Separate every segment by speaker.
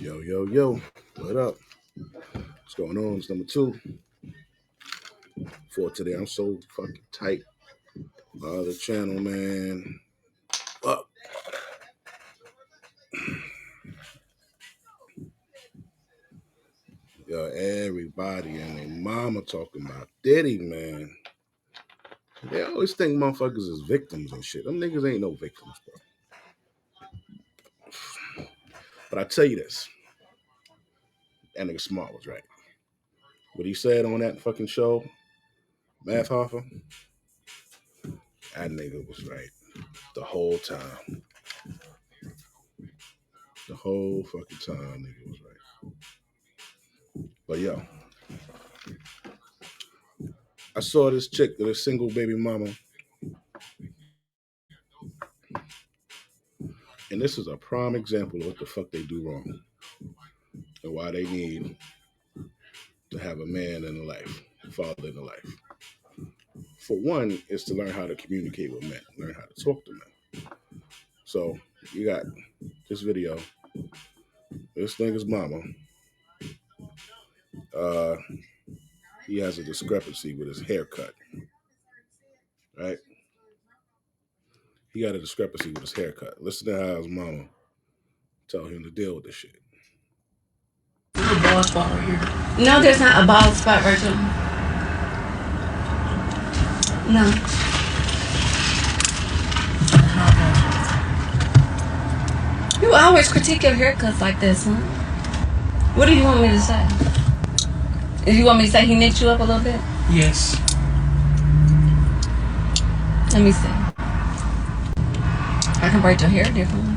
Speaker 1: Yo, yo, yo. What up? What's going on? It's number two for today. I'm so fucking tight. The channel, man. Up. Yo, everybody and their mama talking about Diddy, man. They always think motherfuckers is victims and shit. Them niggas ain't no victims, bro. But I tell you this. That nigga Smart was right. What he said on that fucking show, Math Hoffa, that nigga was right. The whole time. The whole fucking time, nigga was right. But yo, I saw this chick with a single baby mama. And this is a prime example of what the fuck they do wrong. And why they need to have a man in their life, a father in their life. For one, is to learn how to communicate with men, learn how to talk to men. So you got this video. This nigga's mama. He has a discrepancy with his haircut. Right? He got a discrepancy with his haircut. Listen to how his mama tell him to deal with this shit.
Speaker 2: There's a bald spot right here.
Speaker 3: No, there's not a bald spot, Virgil. No. You always critique your haircuts like this, huh? What do you want me to say? You want me to say he nicked you up a little bit?
Speaker 2: Yes.
Speaker 3: Let me see. I can braid your hair differently.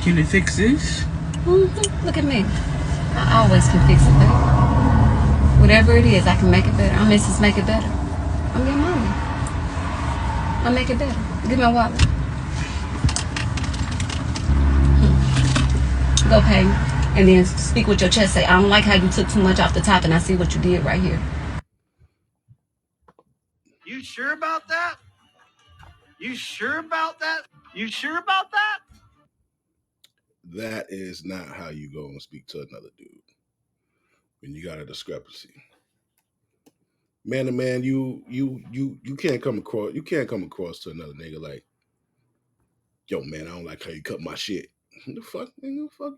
Speaker 2: Can you fix this?
Speaker 3: Look at me. I always can fix it better. Whatever it is, I can make it better. I'm Mrs. Make It Better. I'm your mommy. I make it better. Give me a wallet. Go pay. And then speak with your chest. Say, I don't like how you took too much off the top, and I see what you did right here.
Speaker 4: You sure about that? You sure about that? You sure about that?
Speaker 1: That is not how you go and speak to another dude when you got a discrepancy. Man to man, you can't come across to another nigga like, yo man, I don't like how you cut my shit. The fuck, nigga, fuck.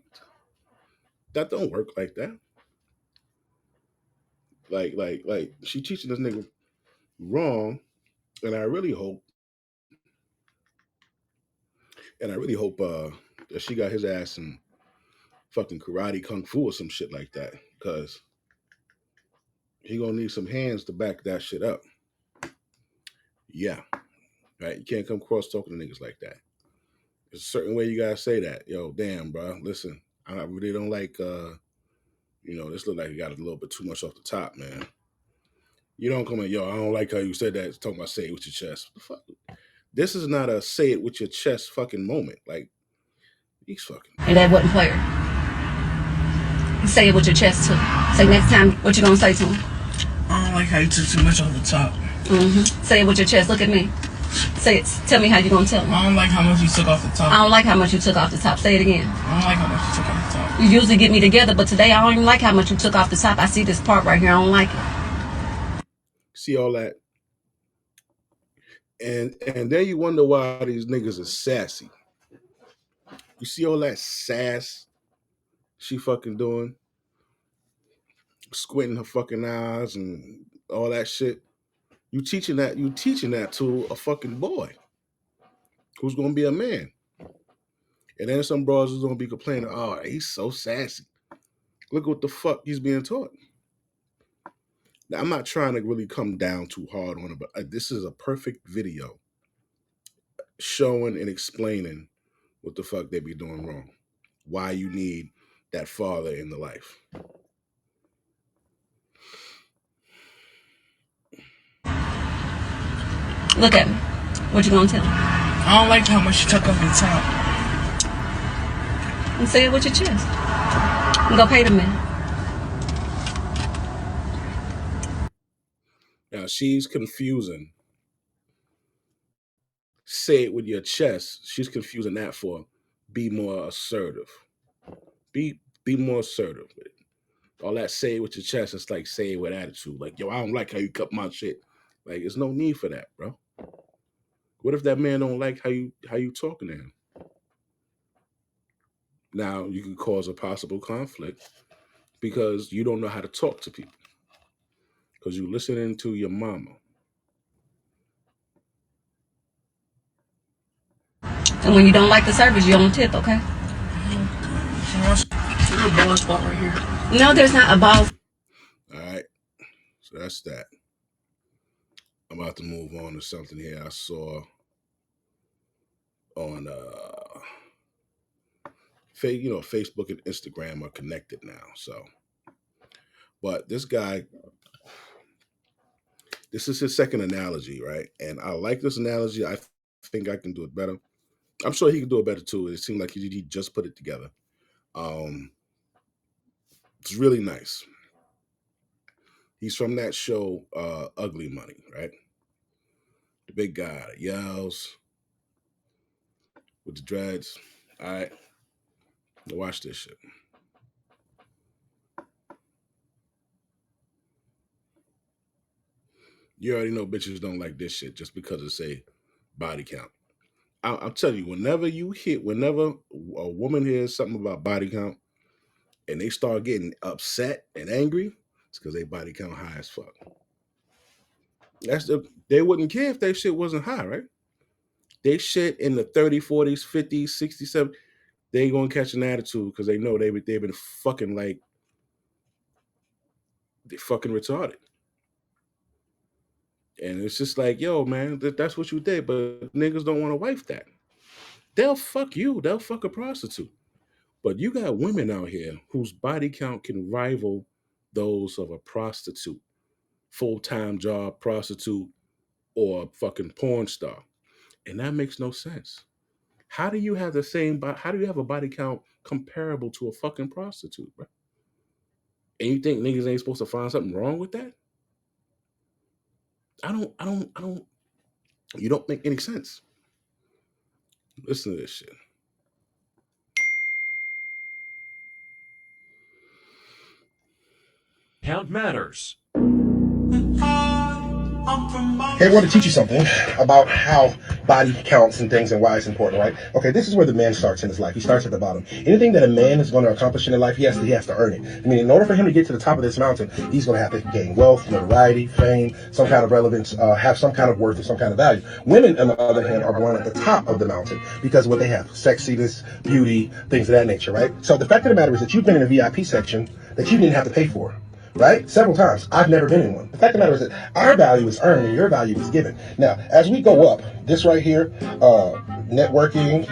Speaker 1: That don't work like that. Like she teaching this nigga wrong, and I really hope that she got his ass in fucking karate kung fu or some shit like that, because he gonna need some hands to back that shit up. Yeah, right. You can't come cross talking to niggas like that. There's a certain way you gotta say that. Yo, damn, bro. Listen, I really don't like. This look like you got a little bit too much off the top, man. You don't come in, yo, I don't like how you said that. It's talking about say it with your chest. What the fuck? This is not a say it with your chest fucking moment. Like, he's fucking.
Speaker 3: And that wasn't player. Say it with your chest too. Say next time what you gonna say to him.
Speaker 2: I don't like how you took too much off the top.
Speaker 3: Say it with your chest. Look at me. Say it. Tell me how you gonna tell him.
Speaker 2: I don't like how much you took off the top.
Speaker 3: I don't like how much you took off the top. Say it again.
Speaker 2: I don't like how much you took off the top.
Speaker 3: You usually get me together, but today I don't even like how much you took off the top. I see this part right here. I don't like it.
Speaker 1: See all that? And then you wonder why these niggas are sassy. You see all that sass she fucking doing? Squinting her fucking eyes and all that shit. You teaching that to a fucking boy who's gonna be a man. And then some bros is gonna be complaining, oh, he's so sassy. Look what the fuck he's being taught. Now, I'm not trying to really come down too hard on it, but this is a perfect video showing and explaining what the fuck they be doing wrong. Why you need that father in the life.
Speaker 3: Look at me. What you gonna tell him?
Speaker 2: I don't like how much you took off the top.
Speaker 3: And say it with your chest. And go pay the man.
Speaker 1: Now she's confusing. Say it with your chest. She's confusing that for be more assertive. Be more assertive with it. All that say it with your chest, it's like say it with attitude. Like, yo, I don't like how you cut my shit. Like, there's no need for that, bro. What if that man don't like how you talking to him? Now you can cause a possible conflict because you don't know how to talk to people. Because you listening to your mama.
Speaker 3: And when you don't like the service, you don't tip, okay?
Speaker 2: There's a bald spot right here.
Speaker 3: No, there's not a ball.
Speaker 1: All right. So that's that. I'm about to move on to something here I saw on Facebook and Instagram are connected now. So, but this guy, this is his second analogy, right? And I like this analogy. I think I can do it better. I'm sure he can do it better too. It seemed like he just put it together. It's really nice. He's from that show, Ugly Money, right? The big guy that yells with the dreads. All right. Now watch this shit. You already know bitches don't like this shit just because it say body count. I'll tell you, whenever a woman hears something about body count and they start getting upset and angry, it's because they body count high as fuck. They wouldn't care if their shit wasn't high, right? They shit in the 30, 40s, 50s, 60s, 70s. They ain't gonna catch an attitude because they know they've been fucking like they fucking retarded. And it's just like, yo, man, that's what you did, but niggas don't want to wife that. They'll fuck you. They'll fuck a prostitute. But you got women out here whose body count can rival those of a prostitute, full-time job prostitute, or a fucking porn star. And that makes no sense. How do you have how do you have a body count comparable to a fucking prostitute, bro? And you think niggas ain't supposed to find something wrong with that? You don't make any sense. Listen to this shit.
Speaker 5: Count matters.
Speaker 6: Hey, I want to teach you something about how body counts and things and why it's important, right? Okay, this is where the man starts in his life. He starts at the bottom. Anything that a man is going to accomplish in life, he has to earn it. I mean, in order for him to get to the top of this mountain, he's going to have to gain wealth, notoriety, fame, some kind of relevance, have some kind of worth or some kind of value. Women, on the other hand, are born at the top of the mountain because of what they have: sexiness, beauty, things of that nature, right? So the fact of the matter is that you've been in a VIP section that you didn't have to pay for. Right? Several times. I've never been in one. The fact of the matter is that our value is earned and your value is given. Now, as we go up, this right here, networking,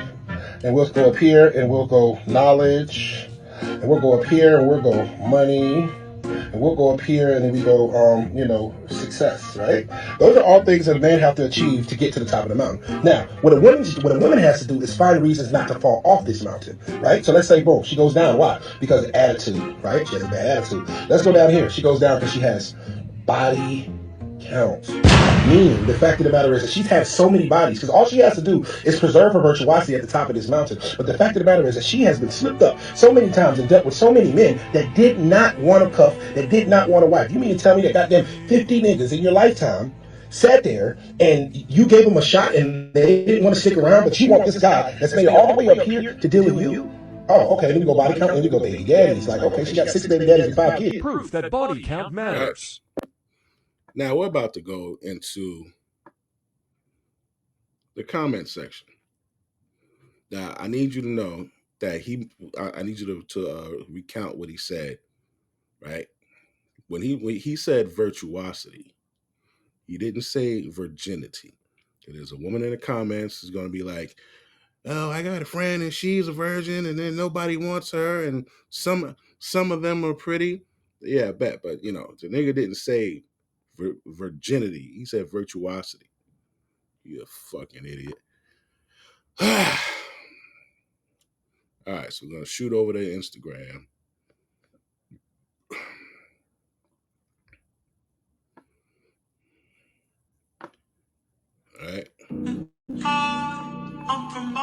Speaker 6: and we'll go up here and we'll go knowledge, and we'll go up here and we'll go money, and we'll go up here and then we go, success, right? Those are all things that a man have to achieve to get to the top of the mountain. Now, what a woman has to do is find reasons not to fall off this mountain, right? So let's say, boom, she goes down. Why? Because of attitude, right? She has a bad attitude. Let's go down here. She goes down because she has body count. Meaning, the fact of the matter is that she's had so many bodies, because all she has to do is preserve her virtuosity at the top of this mountain. But the fact of the matter is that she has been slipped up so many times and dealt with so many men that did not want to cuff, that did not want to wife. You mean to tell me that goddamn 50 niggas in your lifetime sat there and you gave them a shot and they didn't want to stick around, but you want this guy that's made it all the way up here to deal with you? Oh, okay, then we go body count, then we go baby daddies. Like, okay, she got 6 baby daddies and 5 kids.
Speaker 5: Proof that body count matters.
Speaker 1: Now we're about to go into the comment section. Now I need you to know that I need you to recount what he said, right? When he said virtuosity, he didn't say virginity. There's a woman in the comments who's going to be like, "Oh, I got a friend and she's a virgin, and then nobody wants her, and some of them are pretty." Yeah, I bet, but the nigga didn't say virginity. He said virtuosity. You a fucking idiot. All right, so we're gonna shoot over to Instagram. All right.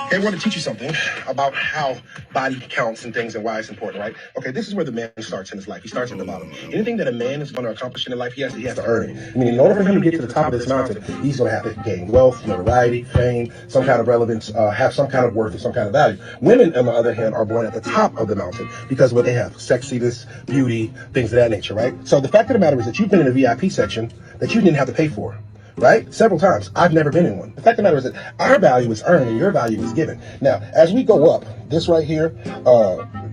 Speaker 6: Okay, I want to teach you something about how body counts and things and why it's important, right? Okay, this is where the man starts in his life. He starts at the bottom. Anything that a man is going to accomplish in life, he has to earn it. I mean, in order for him to get to the top of this mountain, he's going to have to gain wealth, notoriety, fame, some kind of relevance, have some kind of worth or some kind of value. Women, on the other hand, are born at the top of the mountain because what they have, sexiness, beauty, things of that nature, right? So the fact of the matter is that you've been in a VIP section that you didn't have to pay for. Right? Several times. I've never been in one. The fact of the matter is that our value is earned and your value is given. Now, as we go up, this right here,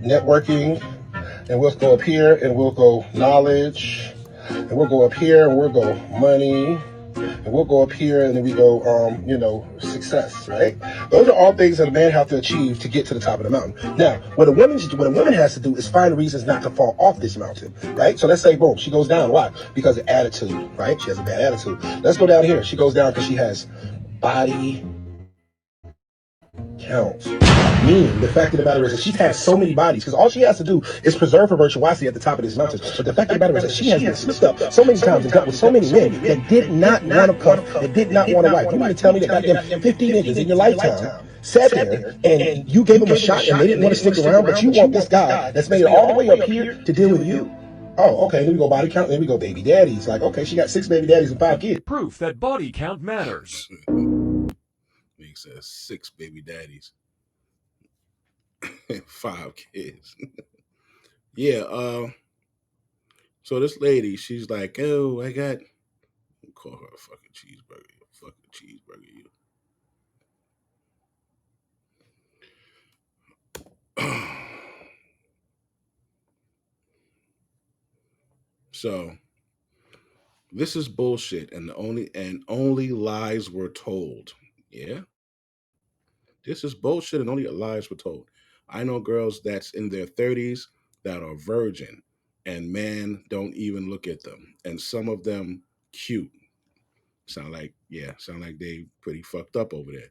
Speaker 6: networking, and we'll go up here and we'll go knowledge, and we'll go up here and we'll go money, and we'll go up here and then we go, success, right? Those are all things that a man have to achieve to get to the top of the mountain. Now, what a woman has to do is find reasons not to fall off this mountain, right? So let's say, boom, she goes down. Why? Because of attitude, right? She has a bad attitude. Let's go down here. She goes down because she has body count. Meaning, the fact of the matter is that she's had so many bodies, because all she has to do is preserve her virtuosity at the top of this mountain. But the fact of the matter is that she has been slipped up so many times and dealt with so many men that did not want a puff, that did not want a wife. You mean to tell me that goddamn 15 niggas in your lifetime sat there and you gave them a shot and they didn't want to stick around, but you want this guy that's made it all the way up here to deal with you? Oh, okay, then we go body count, then we go baby daddies. Like, okay, she got 6 baby daddies and 5 kids.
Speaker 5: Proof that body count matters.
Speaker 1: He says 6 baby daddies. 5 kids. Yeah, so this lady, she's like, oh, I got, call her a fucking cheeseburger. You fucking cheeseburger, you. So this is bullshit, and only lies were told. Yeah, this is bullshit, and only lies were told. I know girls that's in their 30s that are virgin, and man don't even look at them, and some of them cute. Sound like they pretty fucked up over there.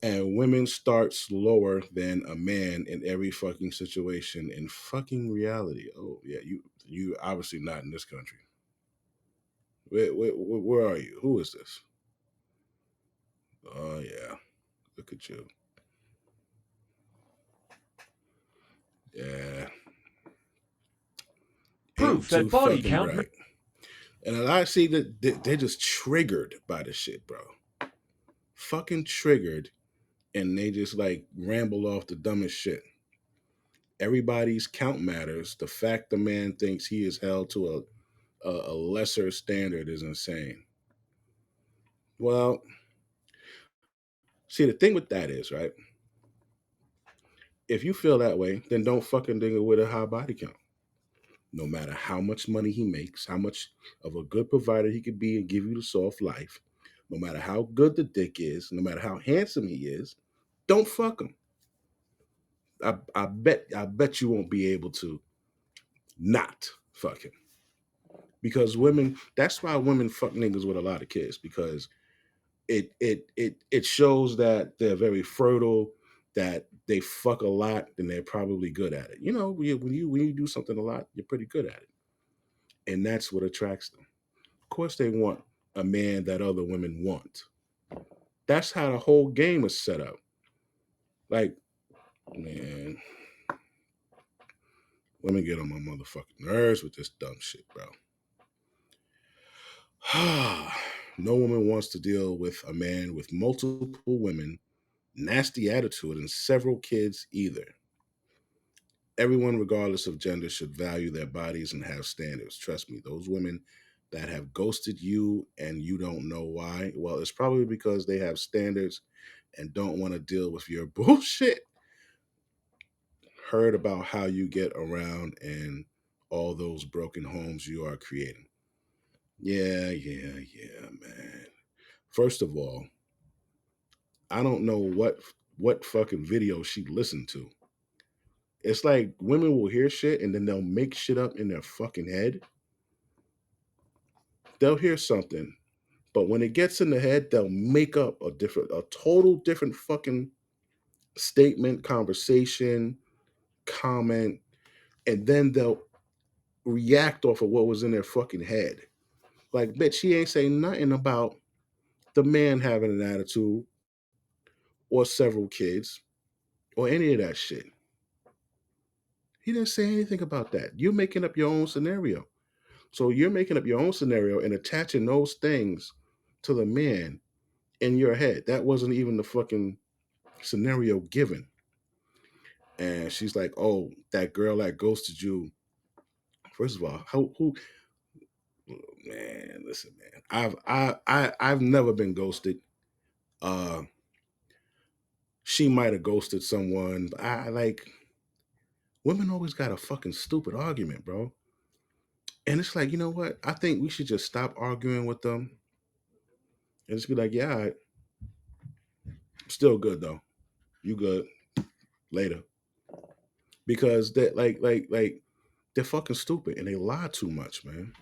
Speaker 1: And women start slower than a man in every fucking situation in fucking reality. Oh yeah, you obviously not in this country. Where are you? Who is this? Oh yeah, look at you. Yeah,
Speaker 5: Proof that body count.
Speaker 1: Right. And I see that they're just triggered by the shit, bro. Fucking triggered, and they just like ramble off the dumbest shit. Everybody's count matters. The fact the man thinks he is held to a lesser standard is insane. Well, see, the thing with that is, right? If you feel that way, then don't fucking dig it with a high body count. No matter how much money he makes, how much of a good provider he could be and give you the soft life, no matter how good the dick is, no matter how handsome he is, don't fuck him. I bet you won't be able to not fuck him. Because women, that's why women fuck niggas with a lot of kids, because it shows that they're very fertile, that they fuck a lot, and they're probably good at it. You know, when you do something a lot, you're pretty good at it. And that's what attracts them. Of course they want a man that other women want. That's how the whole game is set up. Like, man, women get on my motherfucking nerves with this dumb shit, bro. No woman wants to deal with a man with multiple women, nasty attitude, and several kids either. Everyone, regardless of gender, should value their bodies and have standards. Trust me, those women that have ghosted you and you don't know why, well, it's probably because they have standards and don't want to deal with your bullshit. Heard about how you get around and all those broken homes you are creating. Yeah, man. First of all, I don't know what fucking video she listened to. It's like women will hear shit and then they'll make shit up in their fucking head. They'll hear something, but when it gets in the head, they'll make up a total different fucking statement, conversation, comment, and then they'll react off of what was in their fucking head. Like, bitch, she ain't saying nothing about the man having an attitude or several kids or any of that shit. He didn't say anything about that. You're making up your own scenario. So you're making up your own scenario and attaching those things to the man in your head. That wasn't even the fucking scenario given. And she's like, "Oh, that girl that ghosted you." First of all, who man, listen, man. I've never been ghosted. Uh she might have ghosted someone. But I like women always got a fucking stupid argument, bro. And it's like, you know what? I think we should just stop arguing with them and just be like, yeah, all right, still good though. You good later. Because that like they're fucking stupid and they lie too much, man.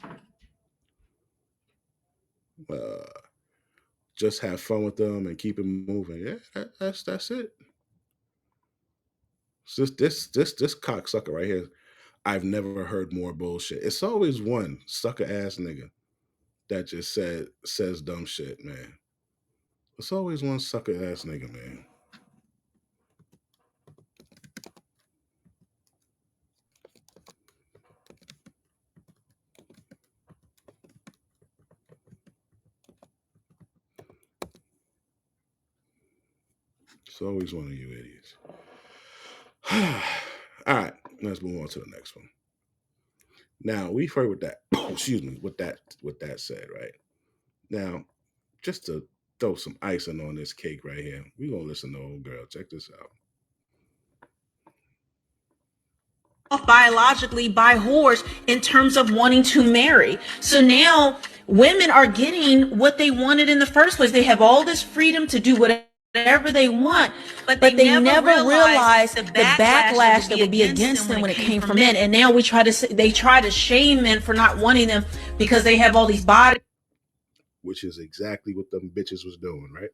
Speaker 1: Uh just have fun with them and keep it moving. Yeah, that's it. It's just this cocksucker right here. I've never heard more bullshit. It's always one sucker ass nigga that just says dumb shit, man. It's always one sucker ass nigga, man. It's always one of you idiots. All right, let's move on to the next one. Now we've heard with that. Excuse me. With that said, right now, just to throw some icing on this cake right here, we gonna listen to old girl. Check this out.
Speaker 2: Biologically by whores in terms of wanting to marry. So now women are getting what they wanted in the first place. They have all this freedom to do whatever they want, but they never realized the backlash that would be against them when it came from men. And now they try to shame men for not wanting them because they have all these bodies,
Speaker 1: Which is exactly what them bitches was doing, right?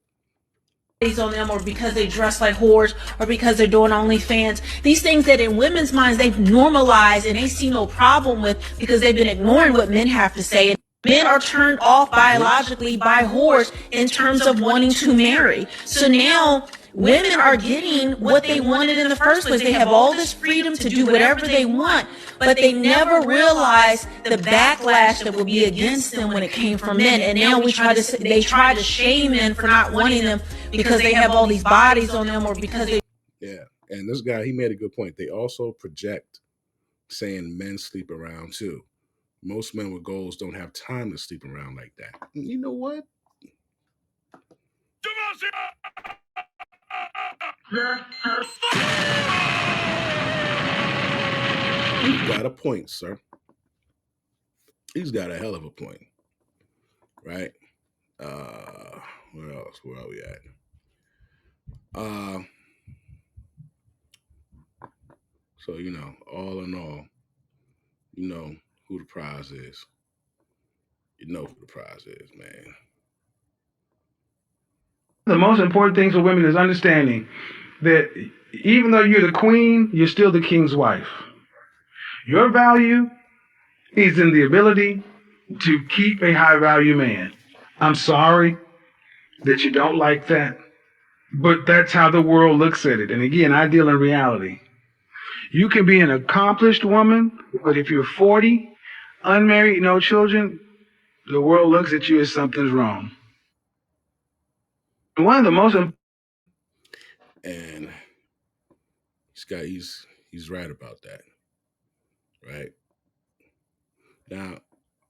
Speaker 2: on them, or because they dress like whores, or because they're doing OnlyFans. These things that in women's minds they've normalized and they see no problem with because they've been ignoring what men have to say. And men are turned off biologically by whores in terms of wanting to marry. So now women are getting what they wanted in the first place. They have all this freedom to do whatever they want, but they never realized the backlash that would be against them when it came from men. And now they try to shame men for not wanting them because they have all these bodies on them, or because they.
Speaker 1: Yeah, and this guy, he made a good point. They also project saying men sleep around too. Most men with goals don't have time to sleep around like that. You know what? He's got a point, sir. He's got a hell of a point, right? Where else? Where are we at? So all in all, you know who the prize is. You know who the prize is, man.
Speaker 7: The most important thing for women is understanding that even though you're the queen, you're still the king's wife. Your value is in the ability to keep a high value man. I'm sorry that you don't like that, but that's how the world looks at it. And again, I deal in reality. You can be an accomplished woman, but if you're 40, unmarried, no children, the world looks at you as something's wrong. One of the most
Speaker 1: And he's right about that. Right? Now,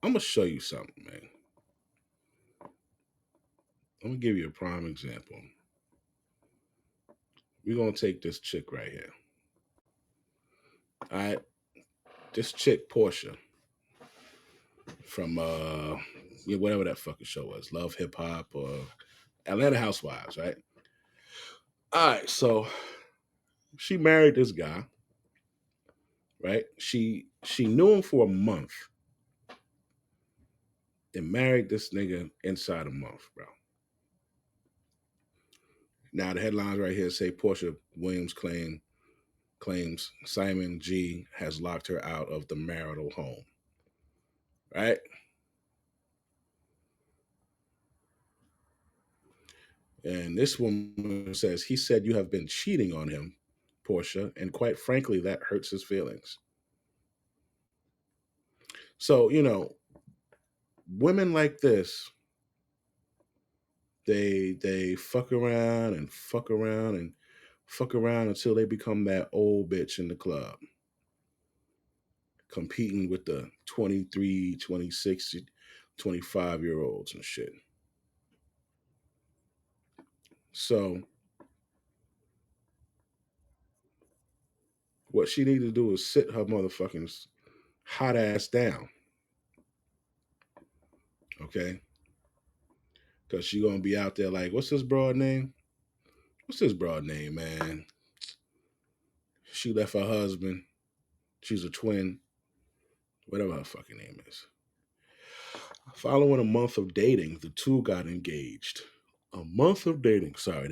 Speaker 1: I'm gonna show you something, man. I'm gonna give you a prime example. We're gonna take this chick right here. All right, this chick Portia from whatever that fucking show was, Love Hip Hop or Atlanta Housewives, right? All right, so she married this guy, right? She knew him for a month and married this nigga inside a month, bro. Now the headlines right here say Portia Williams claims Simon G has locked her out of the marital home. Right? And this woman says, he said you have been cheating on him, Portia, and quite frankly, that hurts his feelings. So, women like this, they fuck around and fuck around and fuck around until they become that old bitch in the club, competing with the 23, 26, 25-year-olds and shit. So what she need to do is sit her motherfucking hot ass down. Okay? Because she gonna be out there like, what's this broad name? What's this broad name, man? She left her husband. She's a twin. Whatever her fucking name is. Following a month of dating, the two got engaged. A month of dating. Sorry,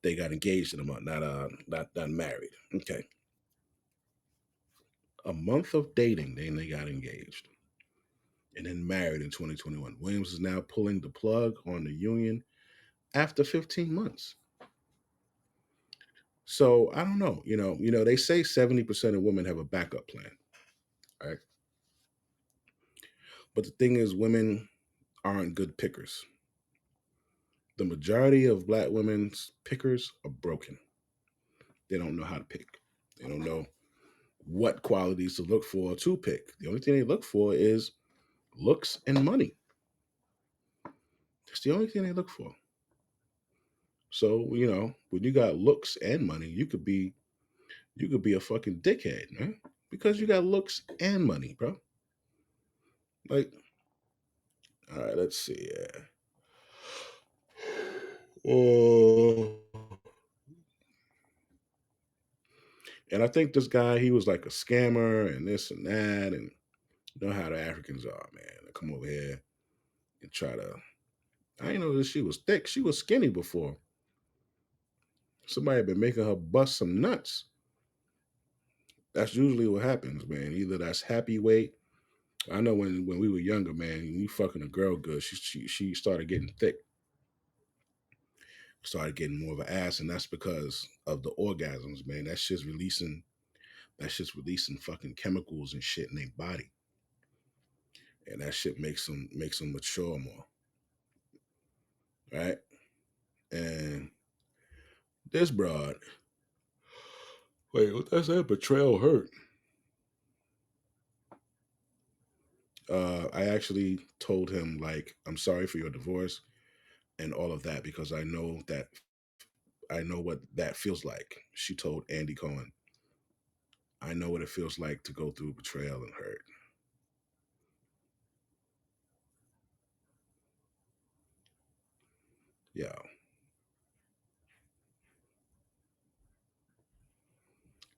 Speaker 1: they got engaged in a month, not married. Okay. A month of dating, then they got engaged. And then married in 2021. Williams is now pulling the plug on the union after 15 months. So I don't know. They say 70% of women have a backup plan. Right. But the thing is, women aren't good pickers. The majority of black women's pickers are broken. They don't know how to pick. They don't know what qualities to look for to pick. The only thing they look for is looks and money. That's the only thing they look for. So, when you got looks and money, you could be a fucking dickhead, man. Because you got looks and money, bro. Like, all right, let's see. And I think this guy, he was like a scammer and this and that. And you know how the Africans are, man. They come over here and try to. I didn't know that she was thick. She was skinny before. Somebody had been making her bust some nuts. That's usually what happens, man. Either that's happy weight. I know when we were younger, man, you fucking a girl good, she started getting thick. Started getting more of an ass, and that's because of the orgasms, man. That's just releasing fucking chemicals and shit in their body. And that shit makes them mature more. Right? And this broad, wait, what does that betrayal hurt? I actually told him, like, I'm sorry for your divorce and all of that because I know what that feels like. She told Andy Cohen, I know what it feels like to go through betrayal and hurt. Yeah.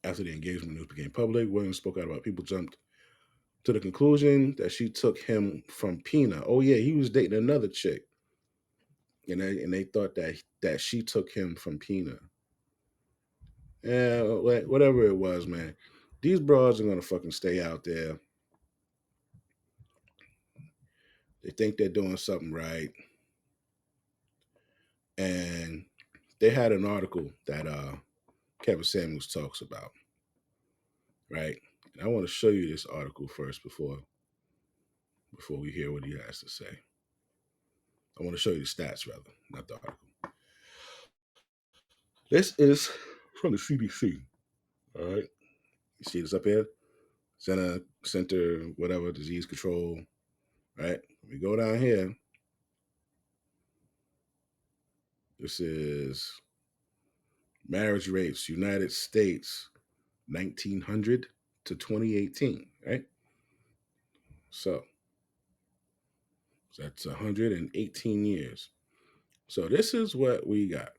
Speaker 1: After the engagement news became public, Williams spoke out about people jumped to the conclusion that she took him from Pina. Oh yeah, he was dating another chick. And they thought that she took him from Pina. Yeah, whatever it was, man. These broads are gonna fucking stay out there. They think they're doing something right. And they had an article that Kevin Samuels talks about. Right? And I want to show you this article first before we hear what he has to say. I want to show you the stats, rather, not the article. This is from the CDC. All right. You see this up here? Center, whatever, disease control. Right? We go down here. This is marriage rates, United States, 1900 to 2018. Right? So that's 118 years. So this is what we got.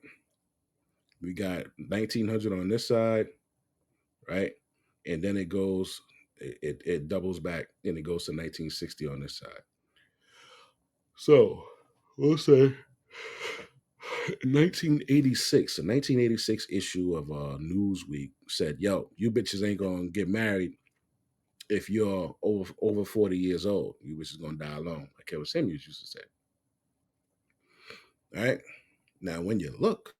Speaker 1: We got 1900 on this side, right? And then it goes, it doubles back and it goes to 1960 on this side. So we'll say 1986, a 1986 issue of Newsweek said, yo, you bitches ain't gonna get married if you're over 40 years old. You bitches gonna die alone, like Kevin Samuels used to say. All right. Now, when you look,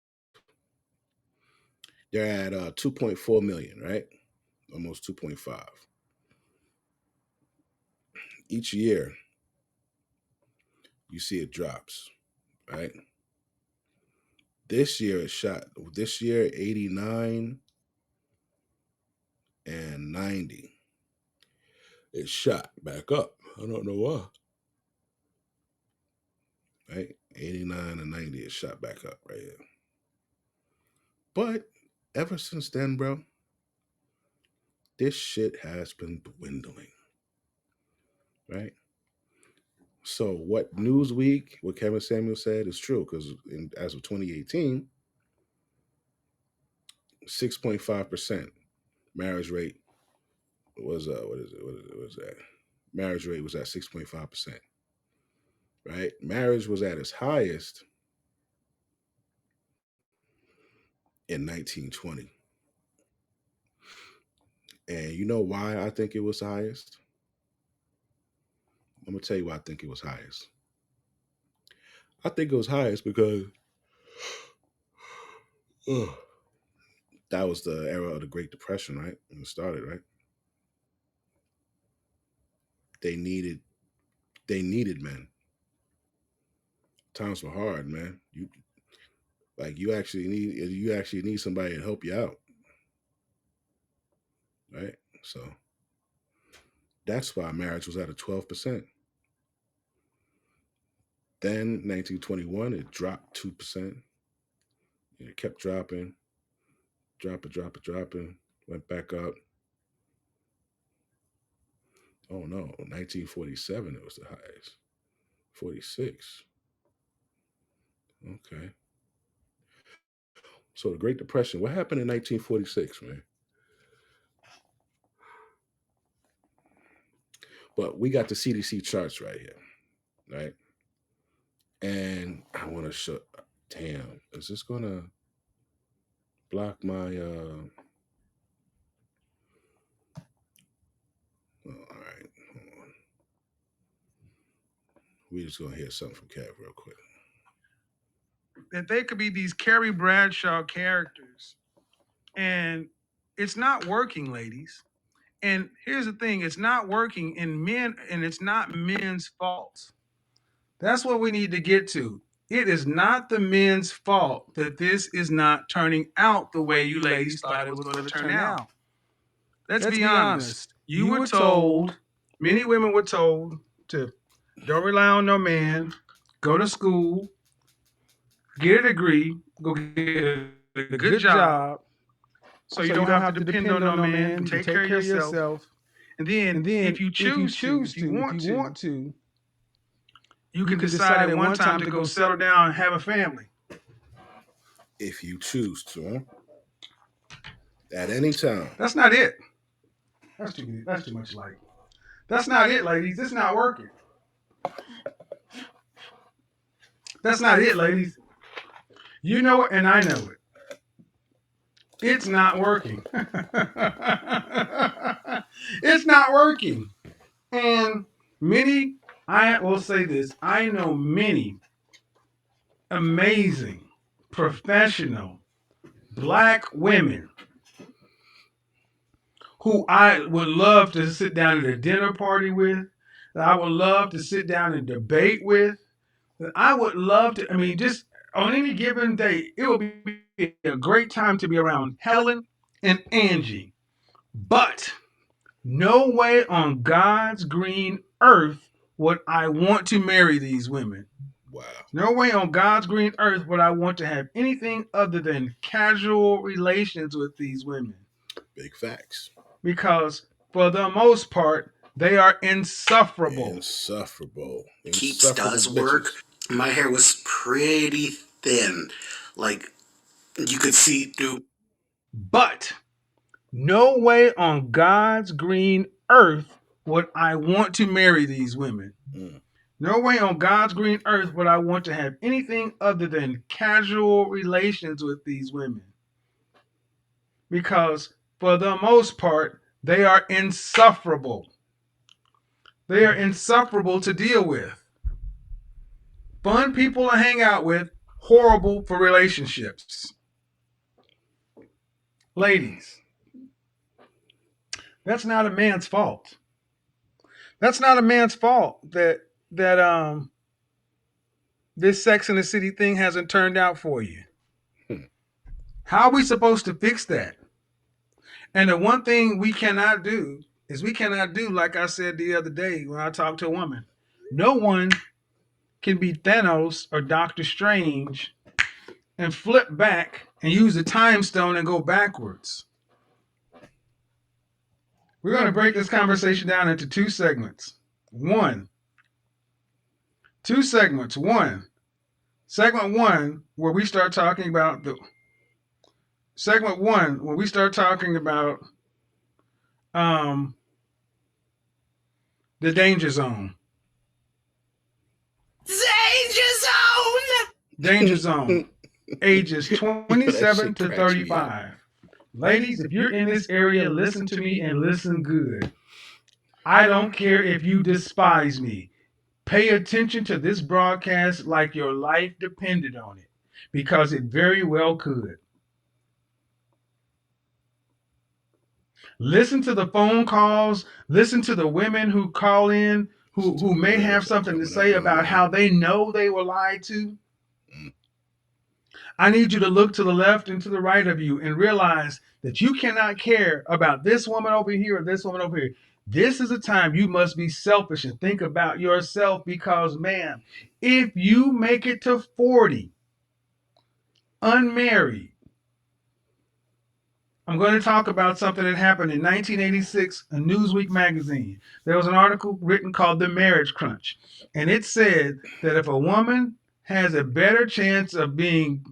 Speaker 1: they're at 2.4 million, right? Almost 2.5. Each year, you see it drops, right? This year it shot. This year, 89 and 90. It shot back up. I don't know why. Right? 89 and 90, it shot back up right here. But ever since then, bro, this shit has been dwindling. Right? So what Newsweek, what Kevin Samuel said is true, because as of 2018, 6.5% marriage rate was what is that? Marriage rate was at 6.5%. Right? Marriage was at its highest in 1920. And you know why I think it was highest? I'm gonna tell you why I think it was highest. I think it was highest because that was the era of the Great Depression, right? When it started, right? They needed men. Times were hard, man. You actually need somebody to help you out. Right? So that's why marriage was at a 12%. Then 1921, it dropped 2%. It kept dropping, dropping, went back up. Oh no, 1947, it was the highest. 46. Okay. So the Great Depression, what happened in 1946, man? But we got the CDC charts right here, right? And I want to show, damn, is this going to block my, oh, all right, hold on. We just going to hear something from Kev real quick.
Speaker 7: That they could be these Carrie Bradshaw characters. And it's not working, ladies. And here's the thing, it's not working in men, and it's not men's fault. That's what we need to get to. It is not the men's fault that this is not turning out the way you ladies thought it was going to turn out. Let's be honest. You were told, many women were told to don't rely on no man, go to school, get a degree, go get a good job, so you don't have to depend on no man, and take care of yourself. And then if you choose to, if you want to, you can decide at one time to go settle down and have a family.
Speaker 1: If you choose to, huh? At any time.
Speaker 7: That's not it. That's too much light. That's not it, ladies. It's not working. That's not it, ladies. You know it, and I know it. It's not working. It's not working. And I will say this, I know many amazing, professional, Black women who I would love to sit down at a dinner party with, that I would love to sit down and debate with, that I would love to, just on any given day, it would be a great time to be around Helen and Angie. But no way on God's green earth would I want to marry these women.
Speaker 1: Wow.
Speaker 7: No way on God's green earth would I want to have anything other than casual relations with these women.
Speaker 1: Big facts.
Speaker 7: Because for the most part, they are insufferable.
Speaker 1: Insufferable
Speaker 8: Keeps does
Speaker 1: bitches.
Speaker 8: work. My hair was pretty thin. Like, you could see through.
Speaker 7: But no way on God's green earth would I want to marry these women. No way on God's green earth would I want to have anything other than casual relations with these women. Because for the most part, they are insufferable. They are insufferable to deal with. Fun people to hang out with, horrible for relationships. Ladies, that's not a man's fault. That's not a man's fault that this Sex in the City thing hasn't turned out for you. How are we supposed to fix that? And the one thing we cannot do is we cannot do, like I said the other day when I talked to a woman, no one can be Thanos or Doctor Strange and flip back and use the time stone and go backwards. We're going to break this conversation down into two segments. Two segments. Segment one, where we start talking about the danger zone. Danger zone. Ages 27 to 35. Ladies, if you're in this area, listen to me and listen good. I don't care if you despise me. Pay attention to this broadcast like your life depended on it, because it very well could. Listen to the phone calls. Listen to the women who call in who may have something to say about how they know they were lied to. I need you to look to the left and to the right of you and realize that you cannot care about this woman over here or this woman over here. This is a time you must be selfish and think about yourself, because, man, if you make it to 40 unmarried, I'm going to talk about something that happened in 1986 in Newsweek magazine. There was an article written called The Marriage Crunch, and it said that if a woman has a better chance of being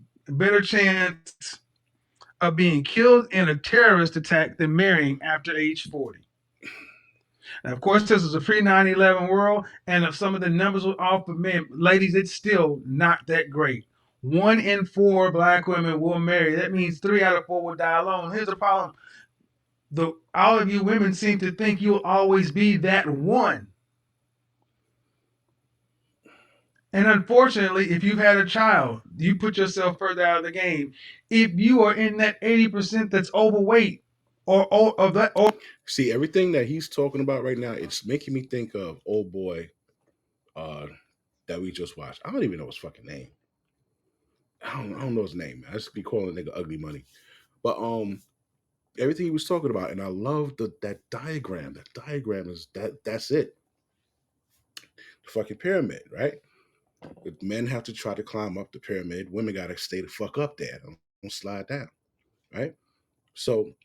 Speaker 7: killed in a terrorist attack than marrying after age 40. And of course, this is a pre 9/11 world, and if some of the numbers were off, but man, ladies, it's still not that great. 1 in 4 black women will marry. That means 3 out of 4 will die alone. Here's the problem: all of you women seem to think you'll always be that one. And unfortunately, if you've had a child, you put yourself further out of the game. If you are in that 80% that's overweight,
Speaker 1: See, everything that he's talking about right now, it's making me think of old boy that we just watched. I don't even know his fucking name. I don't know his name, man. I just be calling the nigga Ugly Money. But everything he was talking about, and I love that diagram. That diagram is that's it. The fucking pyramid, right? Men have to try to climb up the pyramid. Women gotta stay the fuck up there. Don't slide down. Right? So,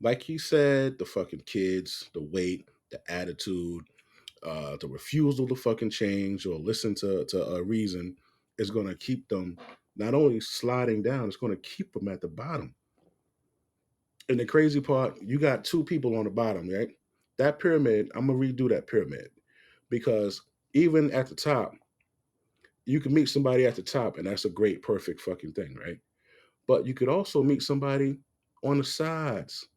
Speaker 1: like he said, the fucking kids, the weight, the attitude, the refusal to fucking change or listen to a reason is gonna keep them not only sliding down, it's gonna keep them at the bottom. And the crazy part, you got two people on the bottom, right? That pyramid, I'm gonna redo that pyramid, because even at the top, you can meet somebody at the top, and that's a great, perfect fucking thing, right? But you could also meet somebody on the sides,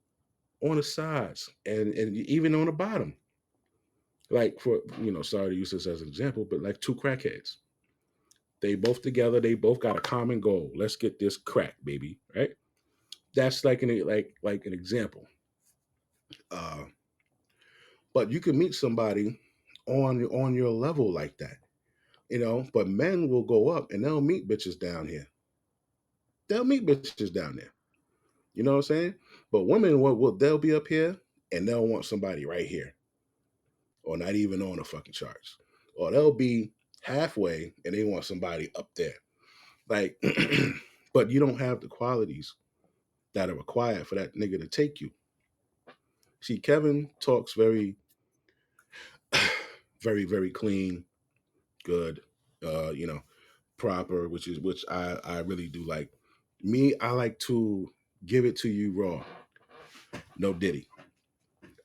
Speaker 1: and even on the bottom. Like, for sorry to use this as an example, but like two crackheads. They both together, they both got a common goal. Let's get this crack, baby, right? That's like an example. Uh, but you can meet somebody on your level like that, But men will go up and they'll meet bitches down here. They'll meet bitches down there. You know what I'm saying? But women they'll be up here and they'll want somebody right here, or not even on the fucking charts, or they'll be halfway and they want somebody up there. Like, but you don't have the qualities that are required for that nigga to take you. See, Kevin talks very, very, very clean, good, proper, which I really do like. Me, I like to give it to you raw, no diddy.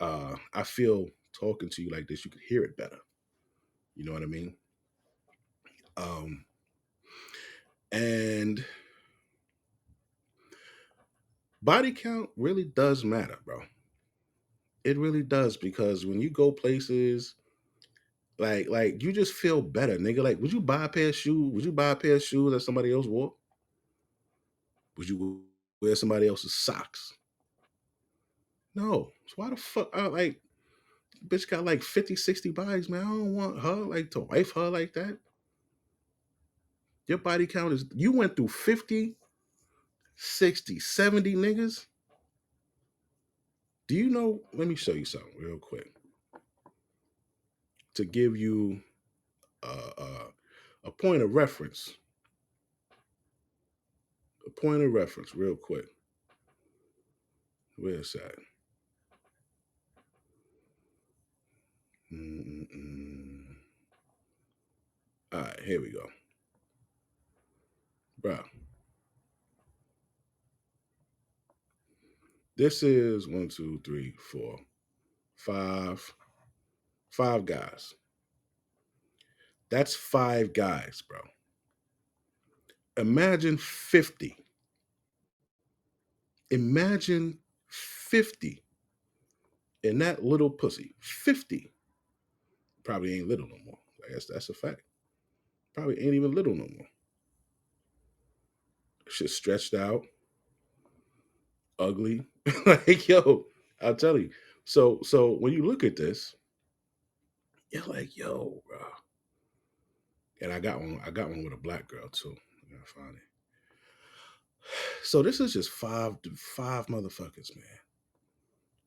Speaker 1: I feel talking to you like this, you could hear it better. You know what I mean? And body count really does matter, bro. It really does, because when you go places, Like you just feel better, nigga. Like, would you buy a pair of shoes? Would you buy a pair of shoes that somebody else wore? Would you wear somebody else's socks? No. So why the fuck? Like, bitch got like 50, 60 bodies, man. I don't want her like to wife her like that. Your body count is, you went through 50, 60, 70 niggas. Do you know? Let me show you something real quick to give you a point of reference. A point of reference, real quick. Where's that? All right, here we go. Bro. This is 1, 2, 3, 4, 5 guys. That's 5 guys, bro. Imagine 50. Imagine 50 in that little pussy. 50. Probably ain't little no more. I guess that's a fact. Probably ain't even little no more. Shit stretched out. Ugly. Like, yo, I'll tell you. So when you look at this, you're like, yo, bro. And I got one with a black girl too. I gotta find it. So this is just five motherfuckers, man.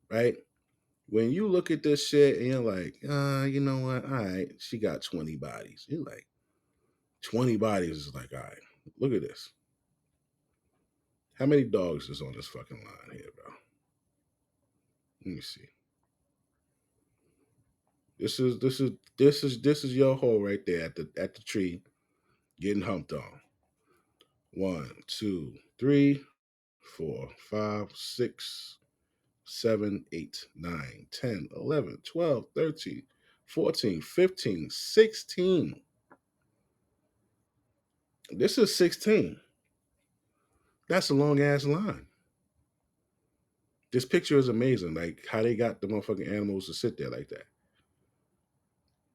Speaker 1: Right? When you look at this shit and you're like, you know what? All right, she got 20 bodies. You're like, 20 bodies is like, all right, look at this. How many dogs is on this fucking line here, bro? Let me see. This is your hole right there at the tree, getting humped on. 1, 2, 3, 4, 5, 6, 7, 8, 9, 10, 11, 12, 13, 14, 15, 16. This is 16. That's a long ass line. This picture is amazing. Like how they got the motherfucking animals to sit there like that.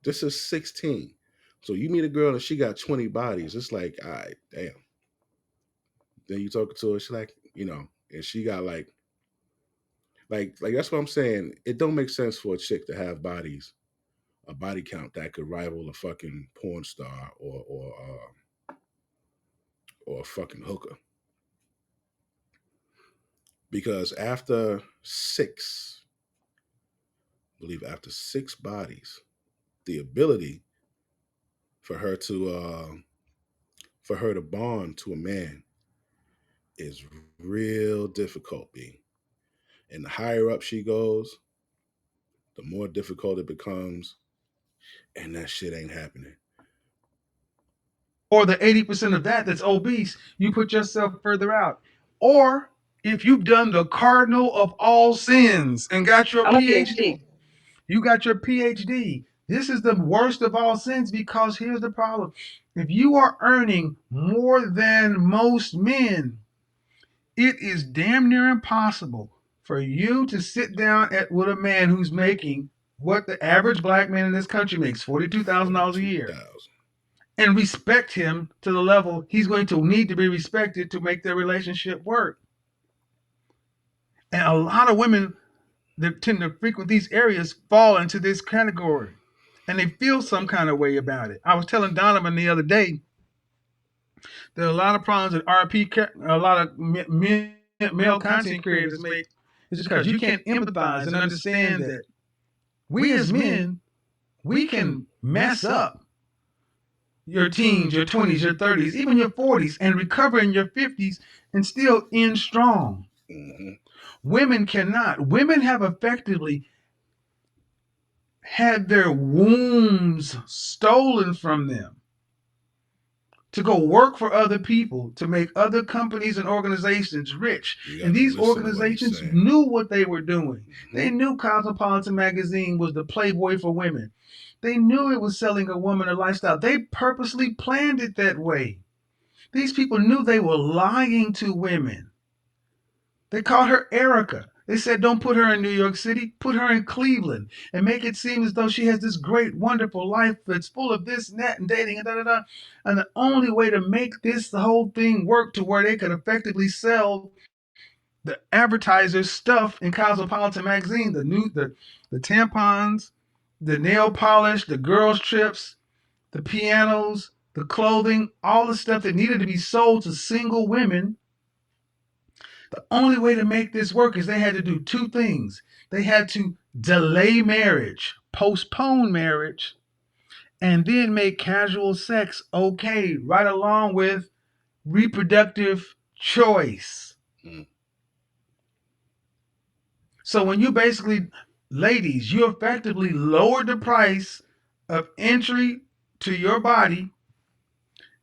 Speaker 1: This is 16. So you meet a girl and she got 20 bodies. It's like, all right, damn. Then you talking to her, she's like, you know, and she got like that's what I'm saying. It don't make sense for a chick to have bodies, a body count that could rival a fucking porn star or a fucking hooker. Because after 6 bodies, the ability for her to bond to a man is real difficult, B. And the higher up she goes, the more difficult it becomes, and that shit ain't happening.
Speaker 7: Or the 80% of that's obese, you put yourself further out. Or if you've done the cardinal of all sins and got your PhD, you got your PhD. This is the worst of all sins because here's the problem. If you are earning more than most men, it is damn near impossible for you to sit down with a man who's making what the average black man in this country makes, $42,000 a year, and respect him to the level he's going to need to be respected to make their relationship work. And a lot of women that tend to frequent these areas fall into this category, and they feel some kind of way about it. I was telling Donovan the other day, there are a lot of problems that a lot of male content creators make is because you can't empathize and understand that we as men, we can mess up your teens, your 20s, your 30s, even your 40s, and recover in your 50s and still end strong.
Speaker 1: Mm-hmm.
Speaker 7: Women cannot. Women have effectively had their wombs stolen from them to go work for other people, to make other companies and organizations rich. And these organizations knew what they were doing. Mm-hmm. They knew Cosmopolitan Magazine was the Playboy for women. They knew it was selling a woman a lifestyle. They purposely planned it that way. These people knew they were lying to women. They called her Erica. They said, don't put her in New York City, put her in Cleveland and make it seem as though she has this great, wonderful life that's full of this and that and dating and da da da. And the only way to make the whole thing work to where they could effectively sell the advertisers' stuff in Cosmopolitan magazine, the tampons, the nail polish, the girls' trips, the pianos, the clothing, all the stuff that needed to be sold to single women. The only way to make this work is they had to do two things. They had to delay marriage, postpone marriage, and then make casual sex okay, right along with reproductive choice. So when you basically, ladies, you effectively lowered the price of entry to your body,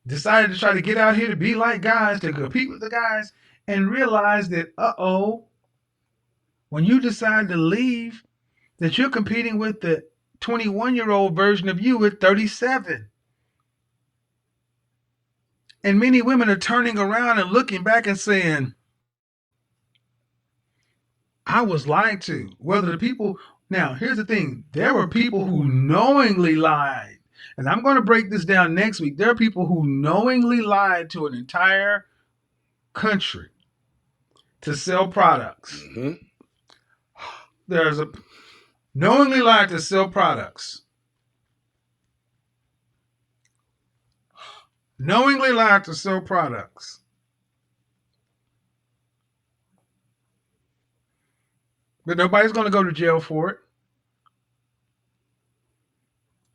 Speaker 7: decided to try to get out here to be like guys, to compete with the guys, and realize that, when you decide to leave, that you're competing with the 21-year-old version of you at 37. And many women are turning around and looking back and saying, I was lied to. Whether the people, now here's the thing, there were people who knowingly lied. And I'm going to break this down next week. There are people who knowingly lied to an entire country to sell products.
Speaker 1: Mm-hmm.
Speaker 7: There's a knowingly lied to sell products. Knowingly lied to sell products. But nobody's going to go to jail for it.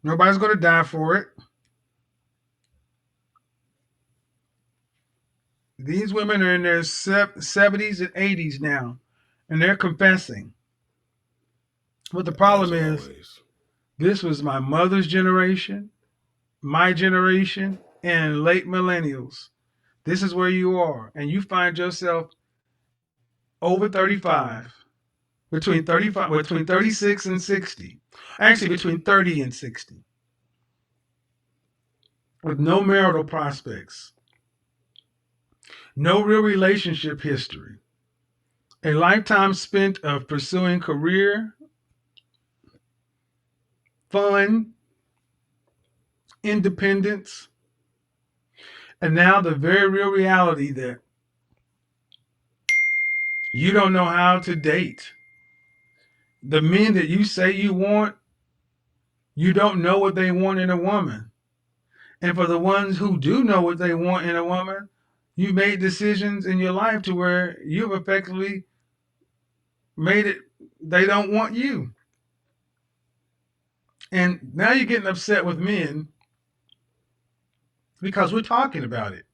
Speaker 7: Nobody's going to die for it. These women are in their 70s and 80s now, and they're confessing. But the problem is, this was my mother's generation, my generation, and late millennials. This is where you are, and you find yourself over 35, between 36 and 60, actually between 30 and 60, with no marital prospects, no real relationship history, a lifetime spent of pursuing career, fun, independence, and now the very real reality that you don't know how to date. The men that you say you want, you don't know what they want in a woman. And for the ones who do know what they want in a woman, you made decisions in your life to where you've effectively made it, they don't want you. And now you're getting upset with men because we're talking about it.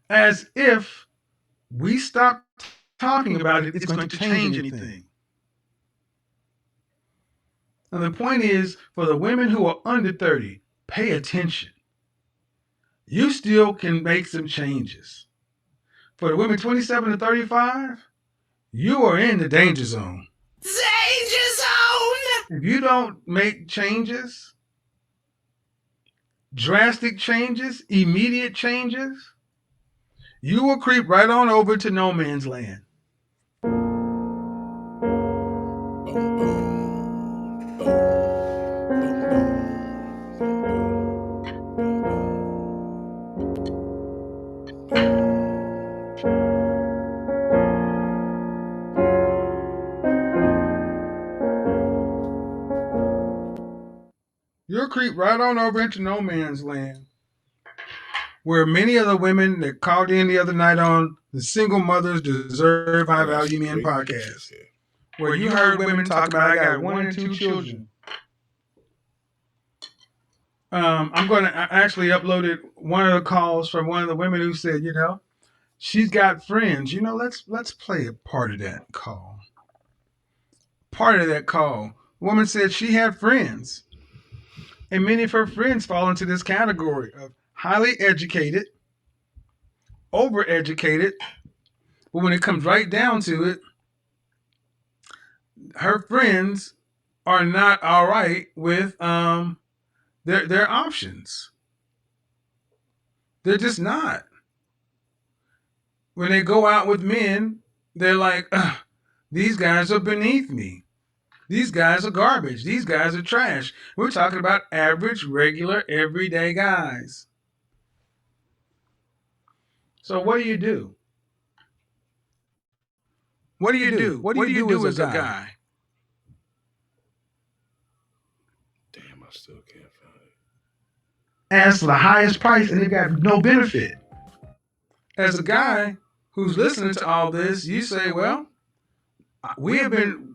Speaker 7: As if we stop talking about it, it's going to change anything. And the point is, for the women who are under 30, pay attention. You still can make some changes. For the women 27 to 35, you are in the danger zone. Danger zone! If you don't make changes, drastic changes, immediate changes, you will creep right on over to no man's land. You'll creep right on over into no man's land, where many of the women that called in the other night on the Single Mothers Deserve High Value Men podcast, where you heard women talk about, I got 1 and 2 children. I'm going to actually uploaded one of the calls from one of the women who said, she's got friends. Let's play a part of that call. Part of that call. The woman said she had friends. And many of her friends fall into this category of highly educated, overeducated, but when it comes right down to it, her friends are not all right with their options. They're just not. When they go out with men, they're like, These guys are beneath me. These guys are garbage. These guys are trash. We're talking about average, regular, everyday guys. So what do you do? What do you do? What do you do as a guy?
Speaker 1: Damn, I still can't find it.
Speaker 7: Ask for the highest price and they got no benefit. As a guy who's listening to all this, you say, well,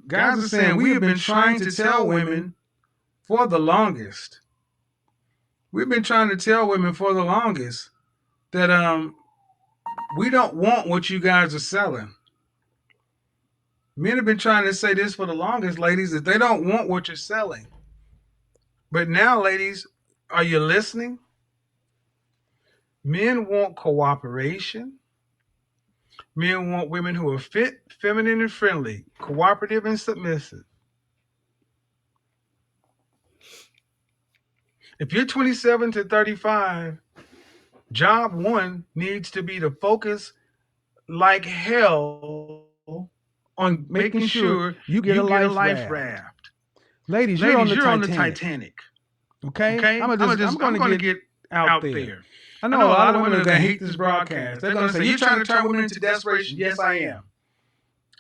Speaker 7: guys are saying we have been trying to tell women for the longest. We've been trying to tell women for the longest that we don't want what you guys are selling. Men have been trying to say this for the longest, ladies, that they don't want what you're selling. But now, ladies, are you listening? Men want cooperation. Men want women who are fit, feminine, and friendly, cooperative, and submissive. If you're 27 to 35, job one needs to be to focus like hell on making sure you get a life raft. Ladies, you're on the Titanic. Okay? I'm gonna get out there. I know a lot of women are gonna hate this broadcast. They're gonna say, you're trying to turn women into desperation. Yes, I am.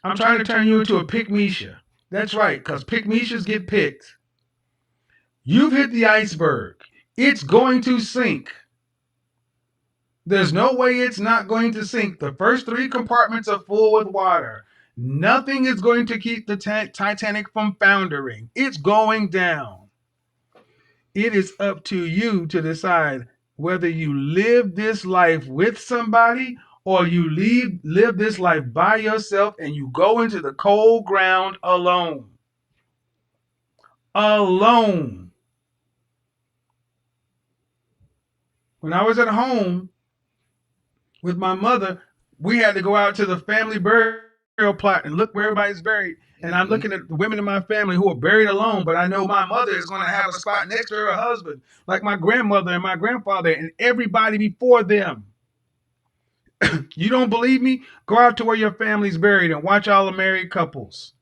Speaker 7: I'm trying to turn you into a pick-Misha. That's right, because pick-Mishas get picked. You've hit the iceberg. It's going to sink. There's no way it's not going to sink. The first 3 compartments are full with water. Nothing is going to keep the Titanic from foundering. It's going down. It is up to you to decide whether you live this life with somebody or you live this life by yourself and you go into the cold ground alone. Alone. When I was at home with my mother, we had to go out to the family burial plot and look where everybody's buried. And I'm looking at the women in my family who are buried alone, but I know my mother is going to have a spot next to her husband, like my grandmother and my grandfather and everybody before them. You don't believe me? Go out to where your family's buried and watch all the married couples.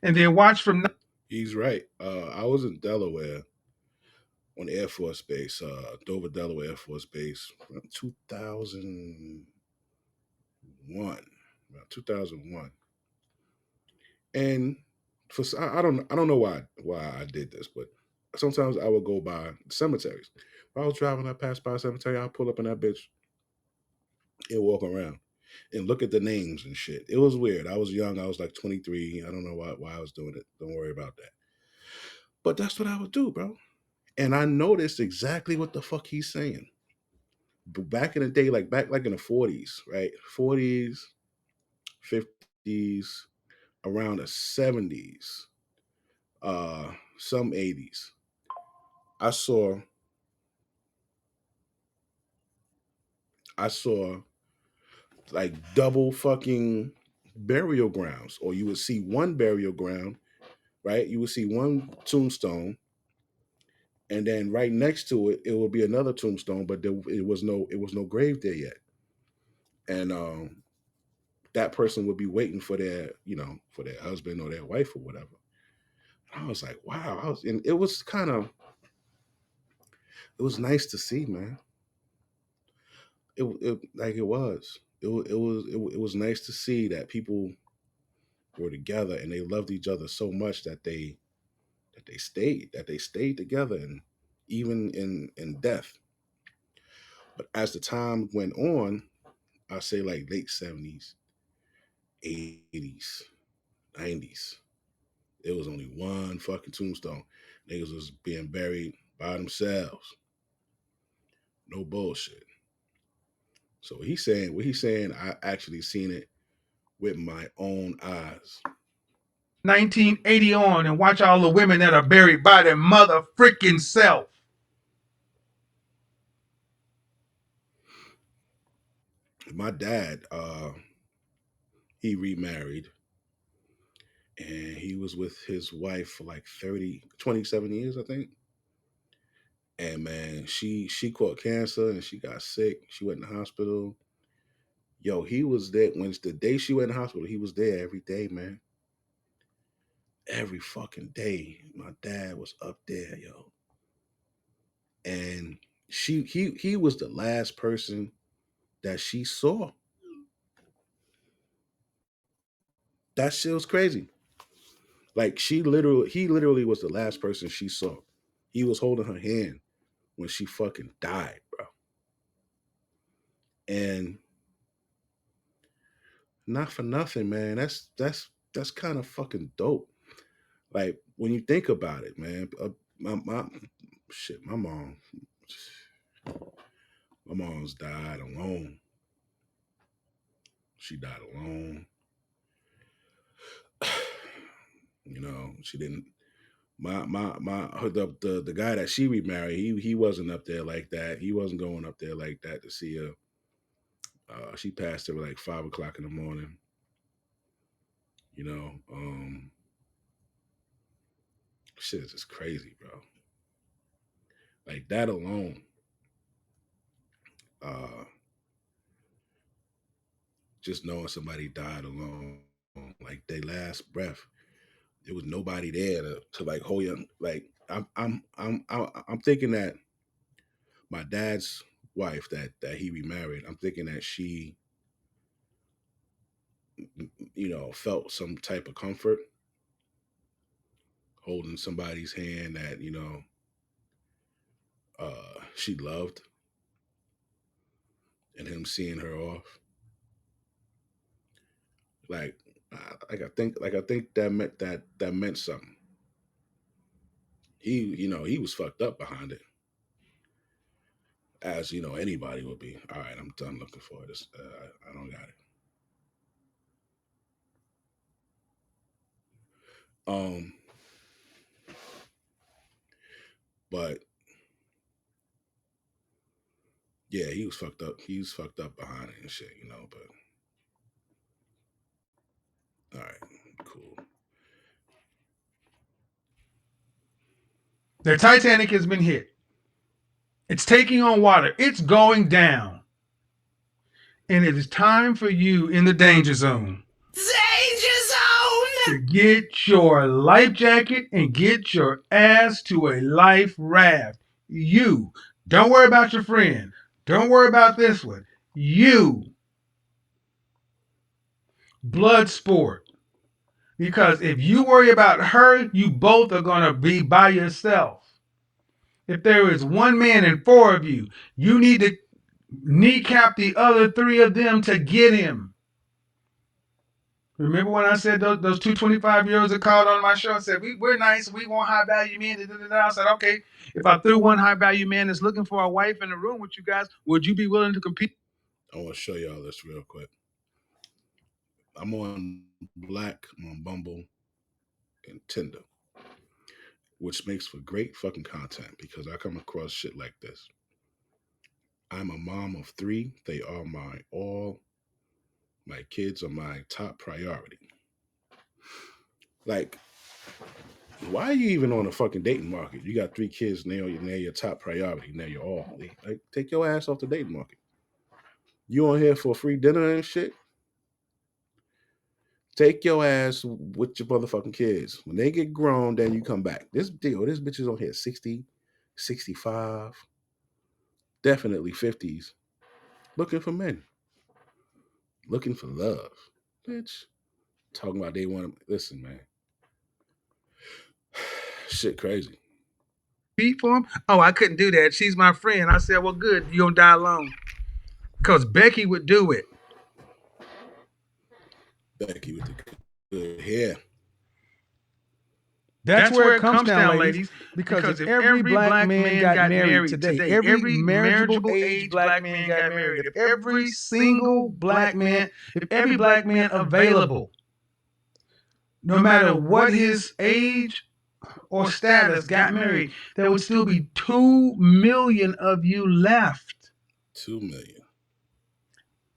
Speaker 7: And then watch from...
Speaker 1: He's right. I was in Delaware on Air Force Base, Dover, Delaware Air Force Base, around 2001. And I don't know why I did this, but sometimes I would go by cemeteries. If I was driving, I passed by a cemetery, I'll pull up in that bitch and walk around and look at the names and shit. It was weird. I was young. I was like 23. I don't know why I was doing it. Don't worry about that. But that's what I would do, bro. And I noticed exactly what the fuck he's saying. But back in the day, back in the 40s, right? 40s, 50s, around the 70s, some 80s. I saw like double fucking burial grounds, or you would see one burial ground, right? You would see one tombstone, and then right next to it, it would be another tombstone, but it was no grave there yet, and that person would be waiting for their husband or their wife or whatever. And I was like, wow, and it was nice to see, man. It was nice to see that people were together and they loved each other so much that they stayed together, and even in death. But as the time went on, I say like late 70s, 80s, 90s, there was only one fucking tombstone. Niggas was being buried by themselves. No bullshit. So what he's saying, I actually seen it with my own eyes.
Speaker 7: 1980 on, and watch all the women that are buried by their mother freaking self.
Speaker 1: My dad, he remarried, and he was with his wife for like 27 years, I think. And man, she caught cancer and she got sick. She went in the hospital. Yo, he was there when the day she went in the hospital. He was there every day, man. every fucking day, my dad was up there, yo. And he was the last person that she saw. That shit was crazy. Like he literally was the last person she saw. He was holding her hand when she fucking died, bro. And not for nothing, man. That's kind of fucking dope. Like when you think about it, man. My shit, my mom's died alone. She died alone. You know, she didn't. The guy that she remarried, he wasn't up there like that. He wasn't going up there like that to see her. She passed her like 5 o'clock in the morning. You know, shit is just crazy, bro. Like that alone, just knowing somebody died alone, like their last breath, there was nobody there to like hold you. Like I'm thinking that my dad's wife that he remarried, I'm thinking that she, you know, felt some type of comfort holding somebody's hand that, you know, she loved, and him seeing her off. Like, I think that meant something. He was fucked up behind it, as you know anybody would be. All right, I'm done looking for this. I don't got it. But yeah, he was fucked up. He was fucked up behind it and shit, you know. But all right, cool.
Speaker 7: The Titanic has been hit. It's taking on water. It's going down. And it is time for you in the danger zone. Danger zone! To get your life jacket and get your ass to a life raft. You. Don't worry about your friend. Don't worry about this one. You. Blood sport. Because if you worry about her, you both are going to be by yourself. If there is one man and four of you, you need to kneecap the other three of them to get him. Remember when I said those two 25-year-olds that called on my show and said, we're nice, we want high value men. I said, okay, if I threw one high value man that's looking for a wife in the room with you guys, would you be willing to compete?
Speaker 1: I want to show y'all this real quick. I'm on Black, I'm on Bumble, and Tinder, which makes for great fucking content because I come across shit like this. I'm a mom of 3. They are my all. My kids are my top priority. Like, why are you even on the fucking dating market? You got 3 kids, and they're your top priority. Now you're all. Like, take your ass off the dating market. You on here for free dinner and shit? Take your ass with your motherfucking kids. When they get grown, then you come back. This bitch is on here 60, 65, definitely 50s, looking for men, looking for love. Bitch, talking about they want to, listen, man. Shit crazy.
Speaker 7: Beat for him? Oh, I couldn't do that. She's my friend. I said, well, good. You don't die alone. Because Becky would do it.
Speaker 1: Becky with the good hair.
Speaker 7: That's where it comes down, ladies. Because if every black man got married today, every marriageable age black man got married, if every single black man, if every black man available, no matter what his age or status, got married, there would still be 2 million of you left.
Speaker 1: 2 million.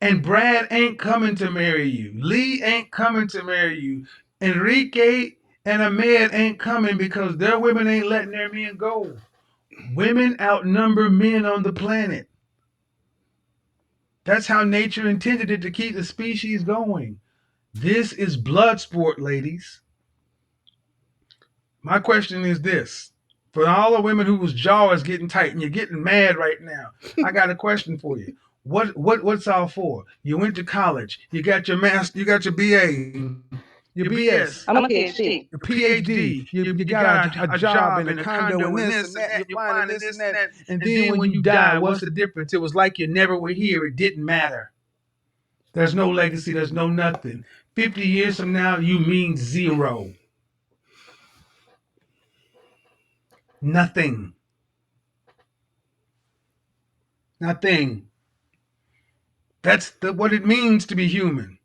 Speaker 7: And Brad ain't coming to marry you. Lee ain't coming to marry you. Enrique and Ahmed ain't coming because their women ain't letting their men go. Women outnumber men on the planet. That's how nature intended it to keep the species going. This is blood sport, ladies. My question is this. For all the women whose jaw is getting tight and you're getting mad right now, I got a question for you. What's all for? You went to college, you got your master, you got your BA, your BS,
Speaker 3: I'm a PhD.
Speaker 7: your PhD, you got a job and a condo and this and that, you're flying and this and that. And then when you die, what's the difference? It was like you never were here. It didn't matter. There's no legacy, there's no nothing. 50 years from now, you mean zero. Nothing. Nothing. That's what it means to be human.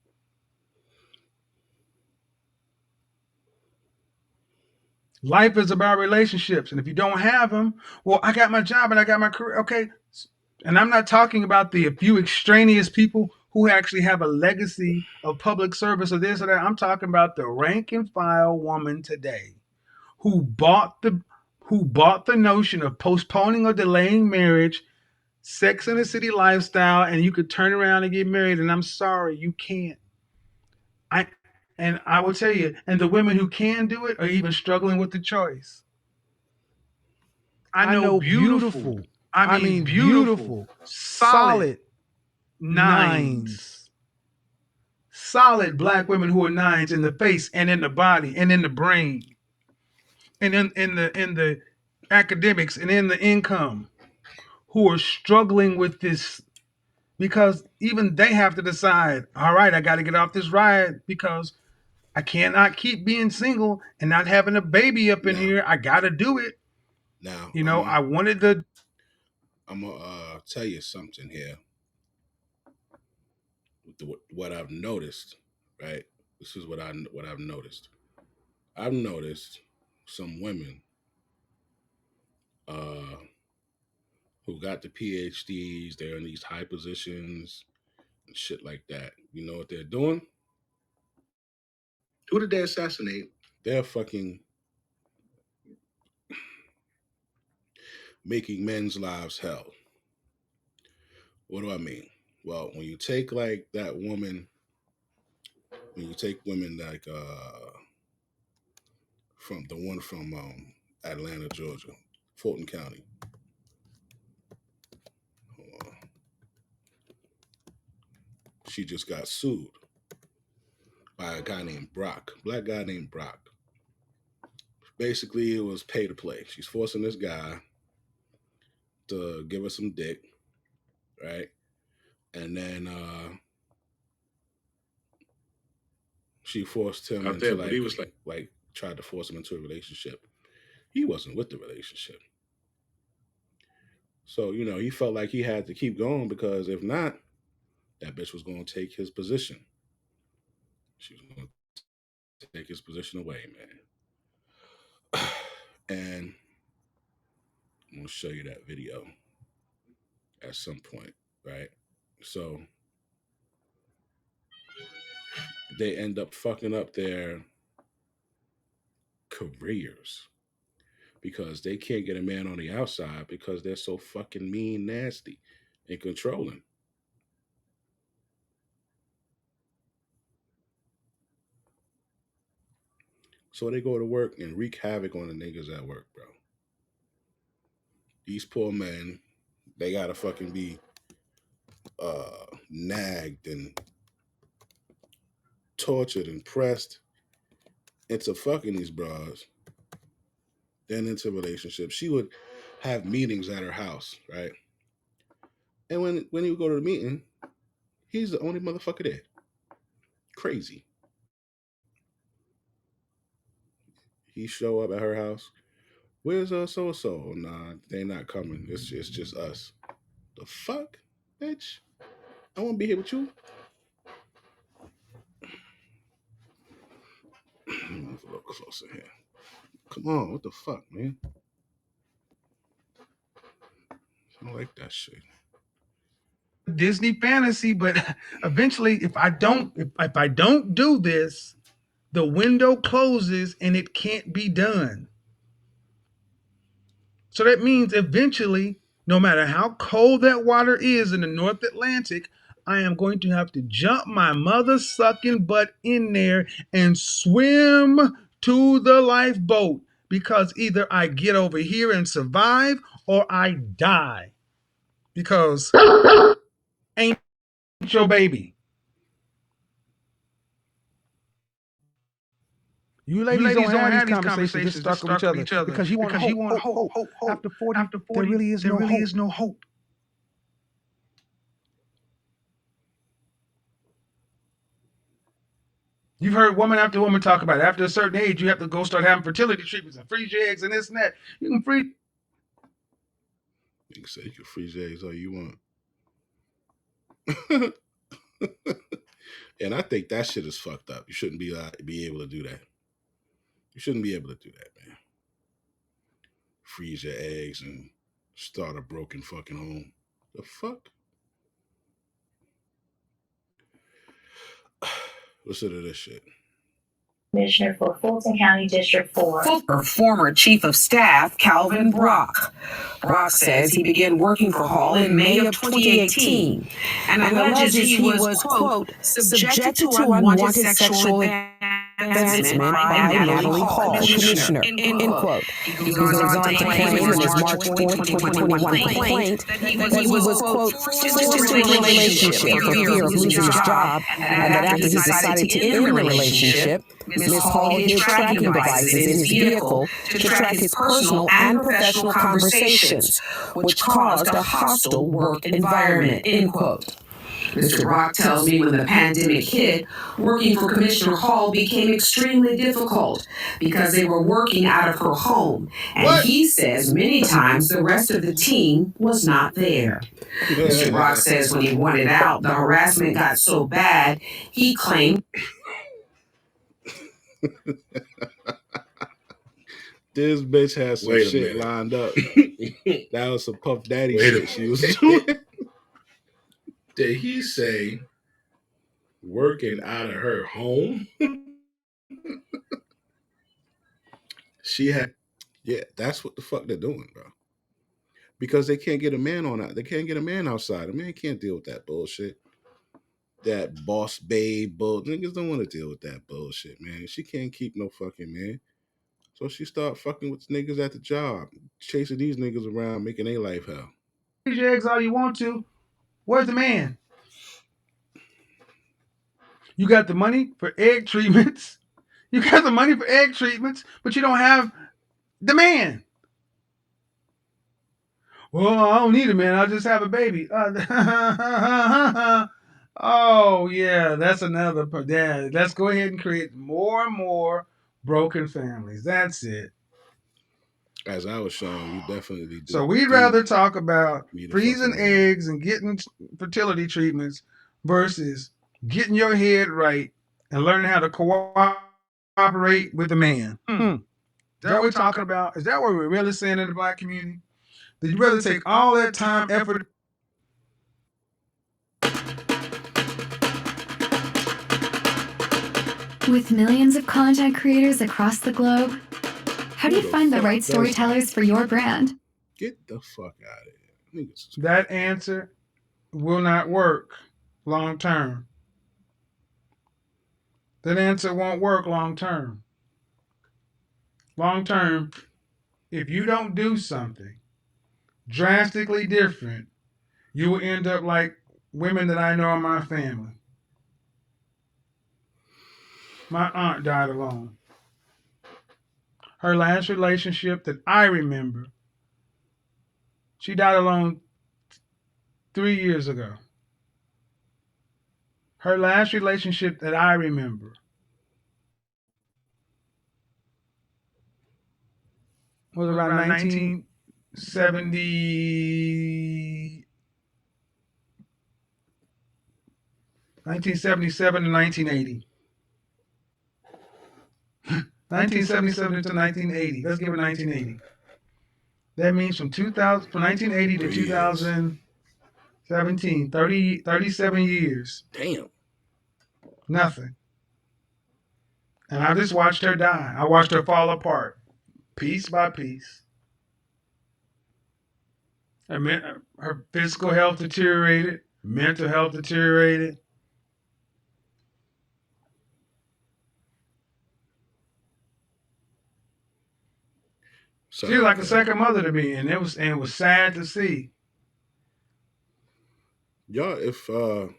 Speaker 7: Life is about relationships. And if you don't have them, well, I got my job and I got my career. Okay. And I'm not talking about the few extraneous people who actually have a legacy of public service or this or that. I'm talking about the rank and file woman today who bought the notion of postponing or delaying marriage, Sex in the City lifestyle, and you could turn around and get married. And I'm sorry, you can't. I will tell you, and the women who can do it are even struggling with the choice. I know beautiful. I mean beautiful, solid nines. Solid black women who are nines in the face and in the body and in the brain and in the academics and in the income, who are struggling with this because even they have to decide, all right, I got to get off this ride because I cannot keep being single and not having a baby up in here. I got to do it.
Speaker 1: Now,
Speaker 7: I wanted the.
Speaker 1: I'm going to tell you something here. What I've noticed, right? This is what I've noticed. I've noticed some women who got the PhDs, they're in these high positions and shit like that. You know what they're doing? Who did they assassinate? They're fucking making men's lives hell. What do I mean? Well, when you take like that woman, when you take women like from the one from Atlanta, Georgia, Fulton County. She just got sued by a guy named Brock, black guy named Brock. Basically, it was pay to play. She's forcing this guy to give her some dick, right? And then she forced him into like, he was like tried to force him into a relationship. He wasn't with the relationship. So, he felt like he had to keep going because if not, that bitch was going to take his position. She was going to take his position away, man. And I'm going to show you that video at some point, right? So they end up fucking up their careers because they can't get a man on the outside because they're so fucking mean, nasty, and controlling. So they go to work and wreak havoc on the niggas at work, bro. These poor men, they gotta fucking be nagged and tortured and pressed into fucking these bras, then into relationships. She would have meetings at her house, right? And when he would go to the meeting, he's the only motherfucker there. Crazy. He show up at her house. Where's so-and-so? Nah, they not coming. It's just us. The fuck, bitch? I want to be here with you. Move a little closer here. Come on, what the fuck, man? I don't like that shit.
Speaker 7: Disney fantasy, but eventually, if I don't do this, the window closes and it can't be done. So that means eventually, no matter how cold that water is in the North Atlantic, I am going to have to jump my mother sucking butt in there and swim to the lifeboat because either I get over here and survive or I die. Because ain't your baby. You ladies don't have these conversations just stuck with each other because you want hope. After 40, there really is no hope. You've heard woman after woman talk about it. After a certain age, you have to go start having fertility treatments and freeze your eggs and this and that. You can freeze.
Speaker 1: You can say you can freeze your eggs all you want. And I think that shit is fucked up. You shouldn't be able to do that. You shouldn't be able to do that, man. Freeze your eggs and start a broken fucking home. The fuck? Listen to this shit.
Speaker 9: Commissioner for Fulton County District 4. Former Chief of Staff Calvin Brock. Brock says he began working for Hall in May of 2018 and alleges he was, quote, subjected to unwanted sexual advancement by Natalie Hall, Commissioner, end quote. He goes on to claim in his March 4th, 2021 complaint that he was, quote, forced into a relationship for fear of losing his job, and that after he decided to end the relationship, Ms. Hall hid tracking devices in his vehicle to track his personal and professional conversations, which caused a hostile work environment, end quote. Mr. Brock tells me when the pandemic hit, working for Commissioner Hall became extremely difficult because they were working out of her home. And he says many times the rest of the team was not there. Mr. Brock says when he wanted out, the harassment got so bad, he claimed...
Speaker 1: This bitch has some shit lined up. That was some Puff Daddy shit she was doing.
Speaker 10: Did he say working out of her home?
Speaker 1: She had, yeah, that's what the fuck they're doing, bro. Because they can't get a man on that. They can't get a man outside. A man can't deal with that bullshit. That boss babe bull. Niggas don't want to deal with that bullshit, man. She can't keep no fucking man. So she start fucking with niggas at the job, chasing these niggas around, making their life hell.
Speaker 7: Freeze your eggs all you want to. Where's the man? You got the money for egg treatments. You got the money for egg treatments, but you don't have the man. Well, I don't need a man. I'll just have a baby. Oh, yeah, that's another. Yeah, let's go ahead and create more and more broken families. That's it.
Speaker 1: As I was showing, you definitely do.
Speaker 7: So we'd rather talk about freezing eggs and getting fertility treatments versus getting your head right and learning how to cooperate with the man. Is that what we're talking about? Is that what we're really saying in the Black community? That you'd rather take all that time, effort.
Speaker 11: With millions of content creators across the globe, how do you find the right storytellers for your brand?
Speaker 1: Get the fuck out of here.
Speaker 7: That answer will not work long term. That answer won't work long term. Long term, if you don't do something drastically different, you will end up like women that I know in my family. My aunt died alone. Her last relationship that I remember, she died alone 3 years ago. Her last relationship that I remember was around 1977 to 1980. 1977 to 1980. Let's give it 1980. That means from 1980 to 2017, 37 years.
Speaker 1: Damn.
Speaker 7: Nothing. And I just watched her die. I watched her fall apart, piece by piece. Her physical health deteriorated, mental health deteriorated. She was like a second mother to me, and it was sad to see.
Speaker 1: Y'all, if
Speaker 7: I'm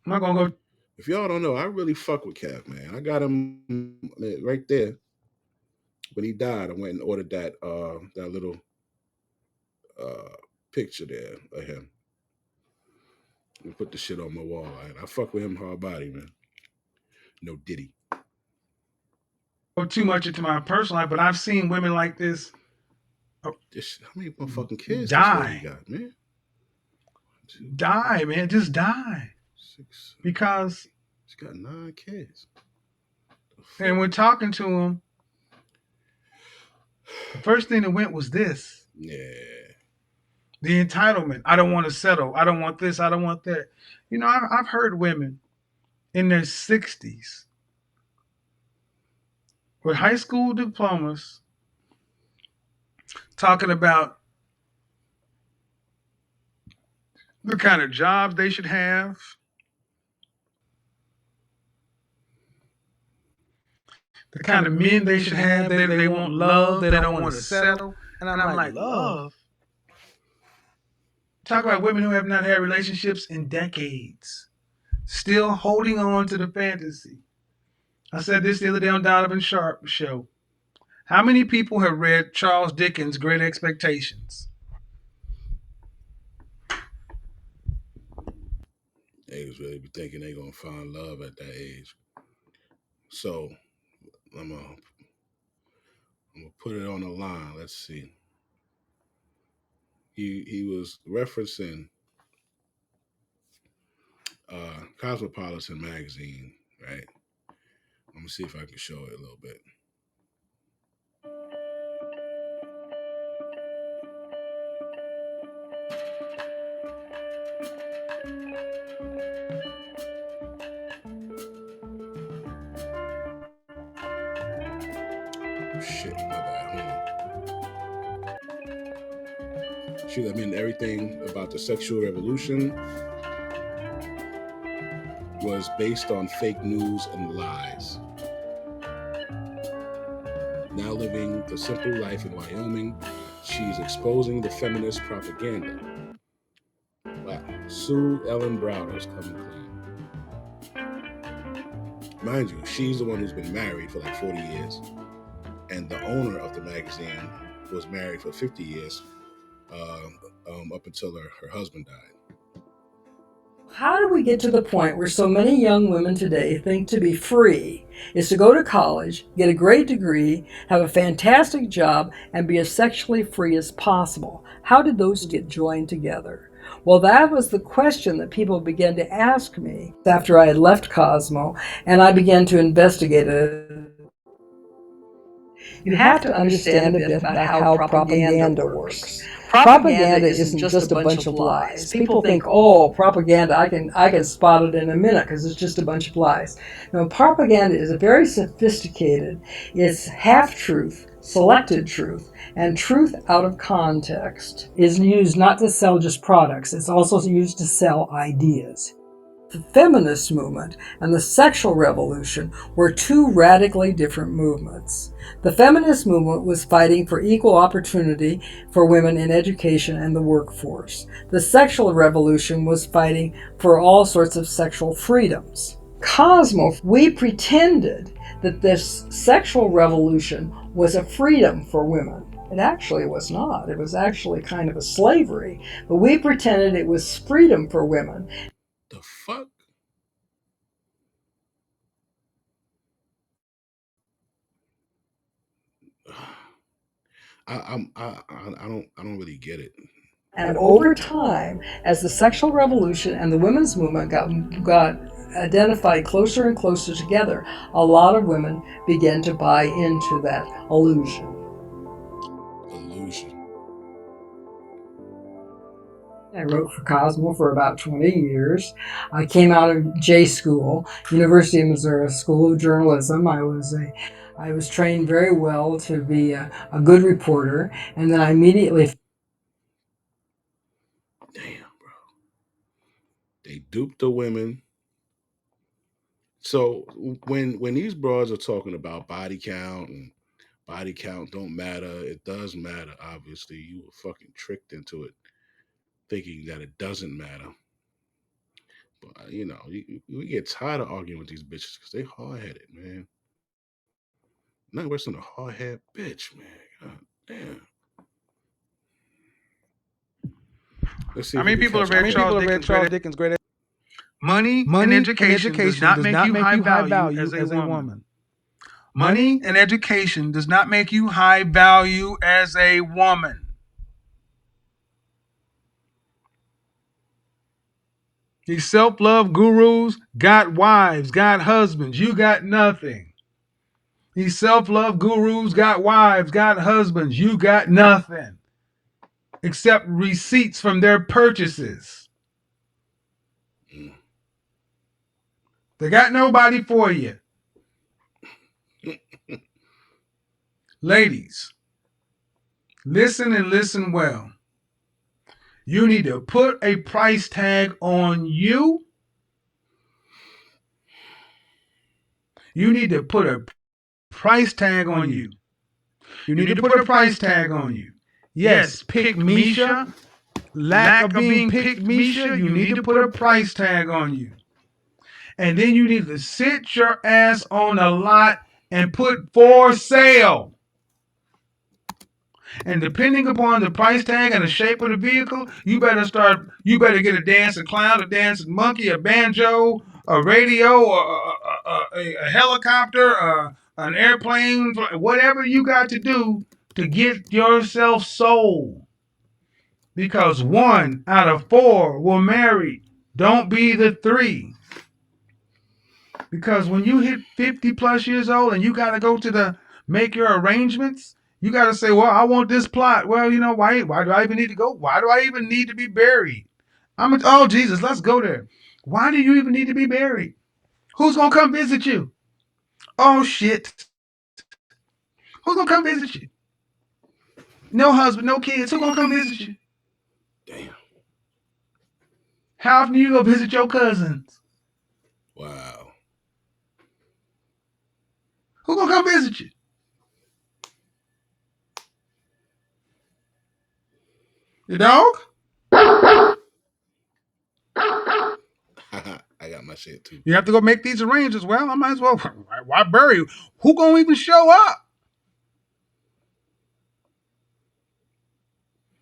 Speaker 7: not gonna go.
Speaker 1: if y'all don't know, I really fuck with Kev, man. I got him right there. When he died, I went and ordered that little picture there of him. And put the shit on my wall. I fuck with him hard body, man. No Diddy.
Speaker 7: Go too much into my personal life, but I've seen women like this.
Speaker 1: How many motherfucking kids
Speaker 7: die?
Speaker 1: This lady got, man?
Speaker 7: Die, man. Just die.
Speaker 1: 6,
Speaker 7: because
Speaker 1: she's got 9 kids.
Speaker 7: And we're talking to him. The first thing that went was this.
Speaker 1: Yeah.
Speaker 7: The entitlement. I don't want to settle. I don't want this. I don't want that. You know, I've heard women in their 60s with high school diplomas talking about the kind of jobs they should have, the kind of men they should have. They want love. They don't want to settle. And I'm like, love? Talk about women who have not had relationships in decades, still holding on to the fantasy. I said this the other day on Donovan Sharp show. How many people have read Charles Dickens' Great Expectations?
Speaker 1: They was really thinking they gonna find love at that age. So I'm gonna put it on the line. Let's see. He was referencing Cosmopolitan magazine, right? I'm gonna see if I can show it a little bit. Shit, my bad. Shoot, I mean, everything about the sexual revolution was based on fake news and lies. Now living the simple life in Wyoming, she's exposing the feminist propaganda. Wow. Sue Ellen Browder's coming clean. Mind you, she's the one who's been married for like 40 years. And the owner of the magazine was married for 50 years up until her husband died.
Speaker 12: How do we get to the point where so many young women today think to be free is to go to college, get a great degree, have a fantastic job, and be as sexually free as possible? How did those get joined together? Well, that was the question that people began to ask me after I had left Cosmo, and I began to investigate it. You have to understand a bit about how propaganda works. Propaganda isn't just a bunch of lies. People think, oh, propaganda, I can spot it in a minute because it's just a bunch of lies. No, propaganda is very sophisticated. It's half-truth, selected truth, and truth out of context. Is used not to sell just products, it's also used to sell ideas. The feminist movement and the sexual revolution were two radically different movements. The feminist movement was fighting for equal opportunity for women in education and the workforce. The sexual revolution was fighting for all sorts of sexual freedoms. Cosmo, we pretended that this sexual revolution was a freedom for women. It actually was not. It was actually kind of a slavery. But we pretended it was freedom for women.
Speaker 1: The fuck? I don't really get it.
Speaker 12: And over time, as the sexual revolution and the women's movement got identified closer and closer together, a lot of women began to buy into that illusion. I wrote for Cosmo for about 20 years. I came out of J School, University of Missouri School of Journalism. I was trained very well to be a good reporter, and then I immediately...
Speaker 1: Damn, bro. They duped the women. So when these broads are talking about body count and body count don't matter. It does matter, obviously. You were fucking tricked into it, thinking that it doesn't matter. But, you know, we get tired of arguing with these bitches because they hard-headed, man. Nothing worse than a hard-headed bitch, man. God damn. Let's see.
Speaker 7: How many people have read Charles Dickens' Great? Money and education does not make you high value as a woman. Money and education does not make you high value as a woman. These self-love gurus got wives, got husbands. You got nothing. These self-love gurus got wives, got husbands. You got nothing. Except receipts from their purchases. They got nobody for you. Ladies, listen and listen well. You need to put a price tag on you. You need to put a price tag on you. You need to put a price tag on you. Yes, pick Misha. Lack of being picked Misha, you need to put a price tag on you. And then you need to sit your ass on a lot and put for sale. And depending upon the price tag and the shape of the vehicle, you better get a dancing clown, a dancing monkey, a banjo, a radio, a helicopter, an airplane, whatever you got to do to get yourself sold. Because 1 out of 4 will marry. Don't be the 3. Because when you hit 50 plus years old and you got to go to make your arrangements, you got to say, well, I want this plot. Well, you know, why do I even need to go? Why do I even need to be buried? Oh, Jesus, let's go there. Why do you even need to be buried? Who's going to come visit you? Oh, shit. Who's going to come visit you? No husband, no kids. Who's going to come visit you?
Speaker 1: Damn.
Speaker 7: How often you go visit your cousins?
Speaker 1: Wow.
Speaker 7: Who's going to come visit you? Your dog?
Speaker 1: I got my shit too.
Speaker 7: You have to go make these arrangements. Well, I might as well. Why bury you? Who gonna even show up?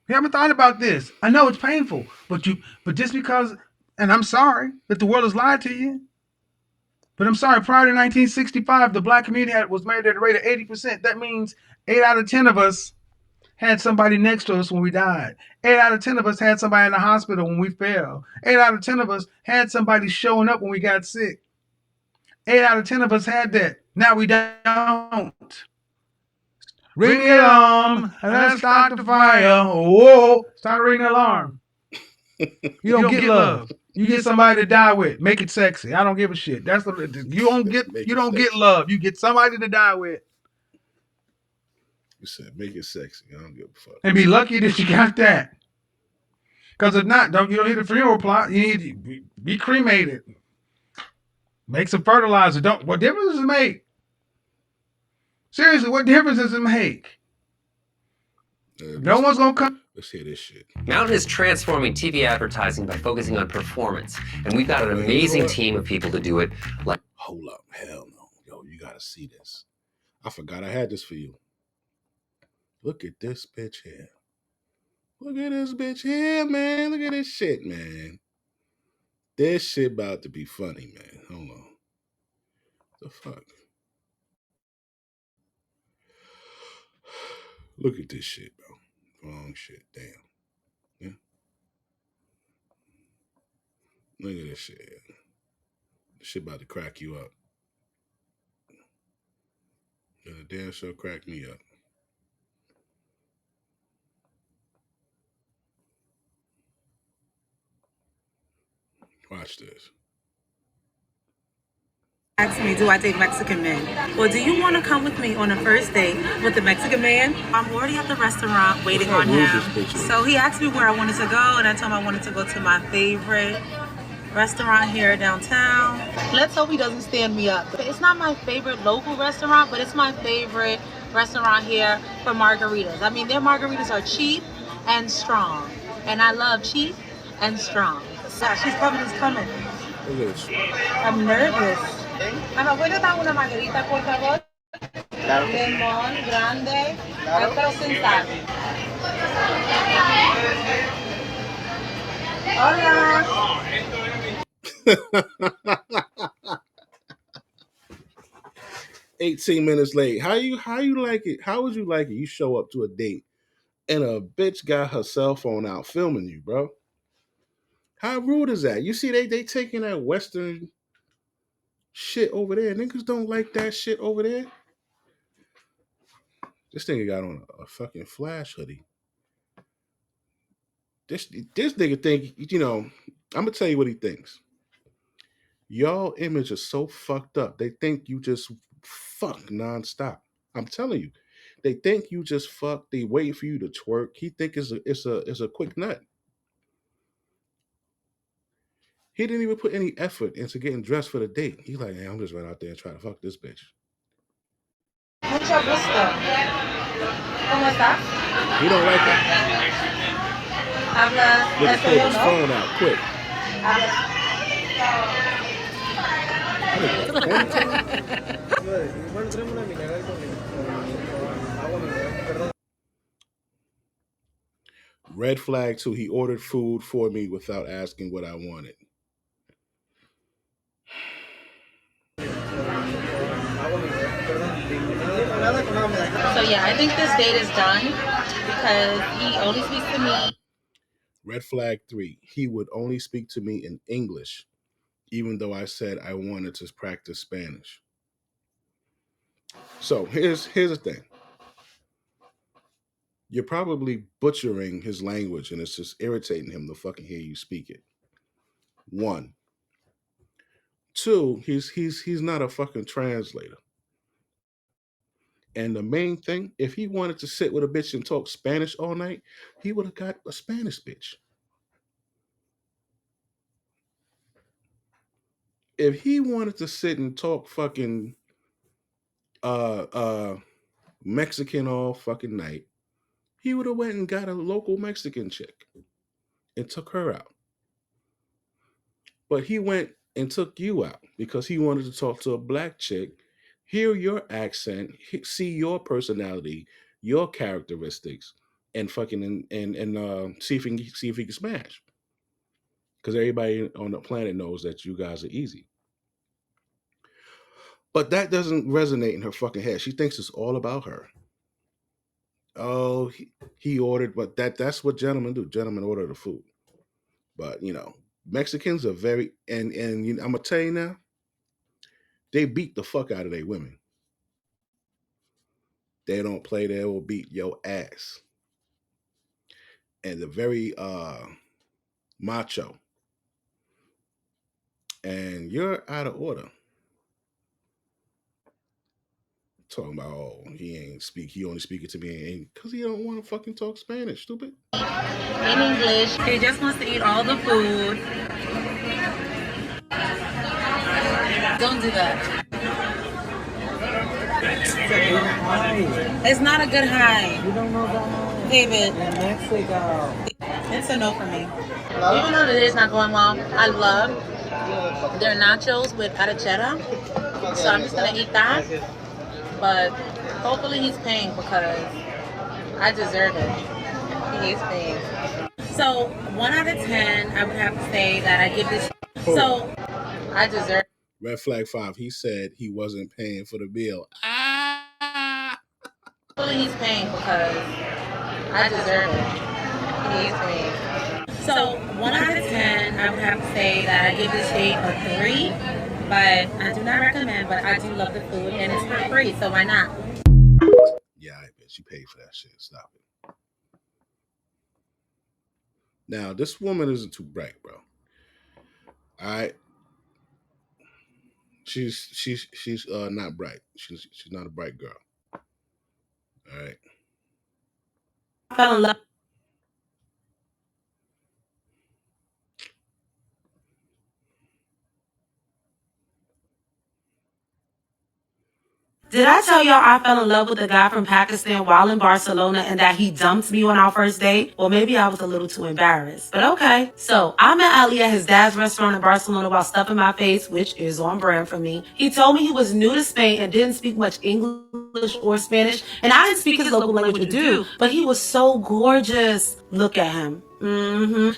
Speaker 7: You haven't thought about this. I know it's painful, but just because, and I'm sorry that the world has lied to you, but I'm sorry, prior to 1965, the black community was married at a rate of 80%. That means 8 out of 10 of us had somebody next to us when we died. 8 out of 10 of us had somebody in the hospital when we fell. 8 out of 10 of us had somebody showing up when we got sick. 8 out of 10 of us had that. Now we don't. Ring the alarm and let's start the fire. Whoa, start ringing the alarm. You don't get love. You get somebody to die with. Make it sexy. I don't give a shit. You don't get love. You get somebody to die with.
Speaker 1: You said make it sexy. I don't give a fuck.
Speaker 7: And be lucky that you got that. Because if not, you don't need a funeral plot. You need to be cremated. Make some fertilizer. What difference does it make? Seriously, what difference does it make? No one's gonna come.
Speaker 1: Let's hear this shit.
Speaker 13: Mountain is transforming TV advertising by focusing on performance, and we've got an amazing team of people to do it.
Speaker 1: Hold up, hell no, yo, you gotta see this. I forgot I had this for you. Look at this bitch here. Look at this bitch here, man. Look at this shit, man. This shit about to be funny, man. Hold on. The fuck? Look at this shit, bro. Wrong shit. Damn. Yeah. Look at this shit. This shit about to crack you up. The damn show cracked me up. Watch this.
Speaker 14: Ask me, do I date Mexican men? Well, do you want to come with me on a first date with a Mexican man? I'm already at the restaurant waiting on him. So he asked me where I wanted to go, and I told him I wanted to go to my favorite restaurant here downtown. Let's hope he doesn't stand me up. It's not my favorite local restaurant, but it's my favorite restaurant here for margaritas. I mean, their margaritas are cheap and strong. And I love cheap and strong. Yeah, she's coming, she's coming.
Speaker 1: Look at this.
Speaker 14: I'm nervous. Ana, ¿puedes dar una margarita, por favor? Claro. Limón grande. Claro. Pero sin sal.
Speaker 1: Hola. 18 minutes late. How you like it? How would you like it? You show up to a date and a bitch got her cell phone out filming you, bro. How rude is that? You see, they taking that Western shit over there. Niggas don't like that shit over there. This nigga got on a fucking Flash hoodie. This nigga think, you know, I'm gonna tell you what he thinks. Y'all image is so fucked up. They think you just fuck nonstop. I'm telling you. They think you just fuck. They wait for you to twerk. He think it's a quick nut. He didn't even put any effort into getting dressed for the date. He's like, hey, I'm just right out there and try to fuck this bitch.
Speaker 14: Mucho gusto. ¿Cómo estás?
Speaker 1: He don't like it.
Speaker 14: Habla
Speaker 1: Let's pull his
Speaker 14: español,
Speaker 1: phone out quick. Red flag 2. He ordered food for me without asking what I wanted.
Speaker 14: So yeah, I think this date is done because he only speaks to me.
Speaker 1: Red flag 3. He would only speak to me in English, even though I said I wanted to practice Spanish. So here's the thing. You're probably butchering his language and it's just irritating him to fucking hear you speak it. 1. 2, he's not a fucking translator. And the main thing, if he wanted to sit with a bitch and talk Spanish all night, he would have got a Spanish bitch. If he wanted to sit and talk fucking Mexican all fucking night, he would have went and got a local Mexican chick and took her out. But he went and took you out because he wanted to talk to a black chick, hear your accent, see your personality, your characteristics, and fucking and see if he can smash. Because everybody on the planet knows that you guys are easy. But that doesn't resonate in her fucking head. She thinks it's all about her. Oh, he ordered, but that's what gentlemen do. Gentlemen order the food. But you know, Mexicans are very and you know, I'm gonna tell you now, they beat the fuck out of their women. They don't play, they will beat your ass. And they're very macho. And you're out of order. Talking about, oh, he only speaking to me because he don't want to fucking talk Spanish, stupid.
Speaker 14: In English. He just wants to eat all the food. Don't do that. It's not a good high. You don't know that. David. In Mexico. It's a no for me. Even though the day's not going well, I love their nachos with arrachera. So I'm just gonna eat that. But hopefully he's paying because I deserve it. He is paying. So 1 out of 10, I would have to say that I give this. So I deserve.
Speaker 1: Red flag 5. He said he wasn't paying for the bill.
Speaker 14: Hopefully he's paying because I deserve it. He is paying. So 1 out of 10, I would have to say that I give this date a 3. But I do not recommend, but I do love the food and it's for free, so why not?
Speaker 1: Yeah, I bet you paid for that shit. Stop it. Now, this woman isn't too bright, bro. All right. She's not bright. She's not a bright girl. All right.
Speaker 14: I fell in love. Did I tell y'all I fell in love with a guy from Pakistan while in Barcelona and that he dumped me on our first date? Well, maybe I was a little too embarrassed, but okay. So I met Ali at his dad's restaurant in Barcelona while stuffing my face, which is on brand for me. He told me he was new to Spain and didn't speak much English or Spanish, and I didn't speak his local language or do, but he was so gorgeous. Look at him.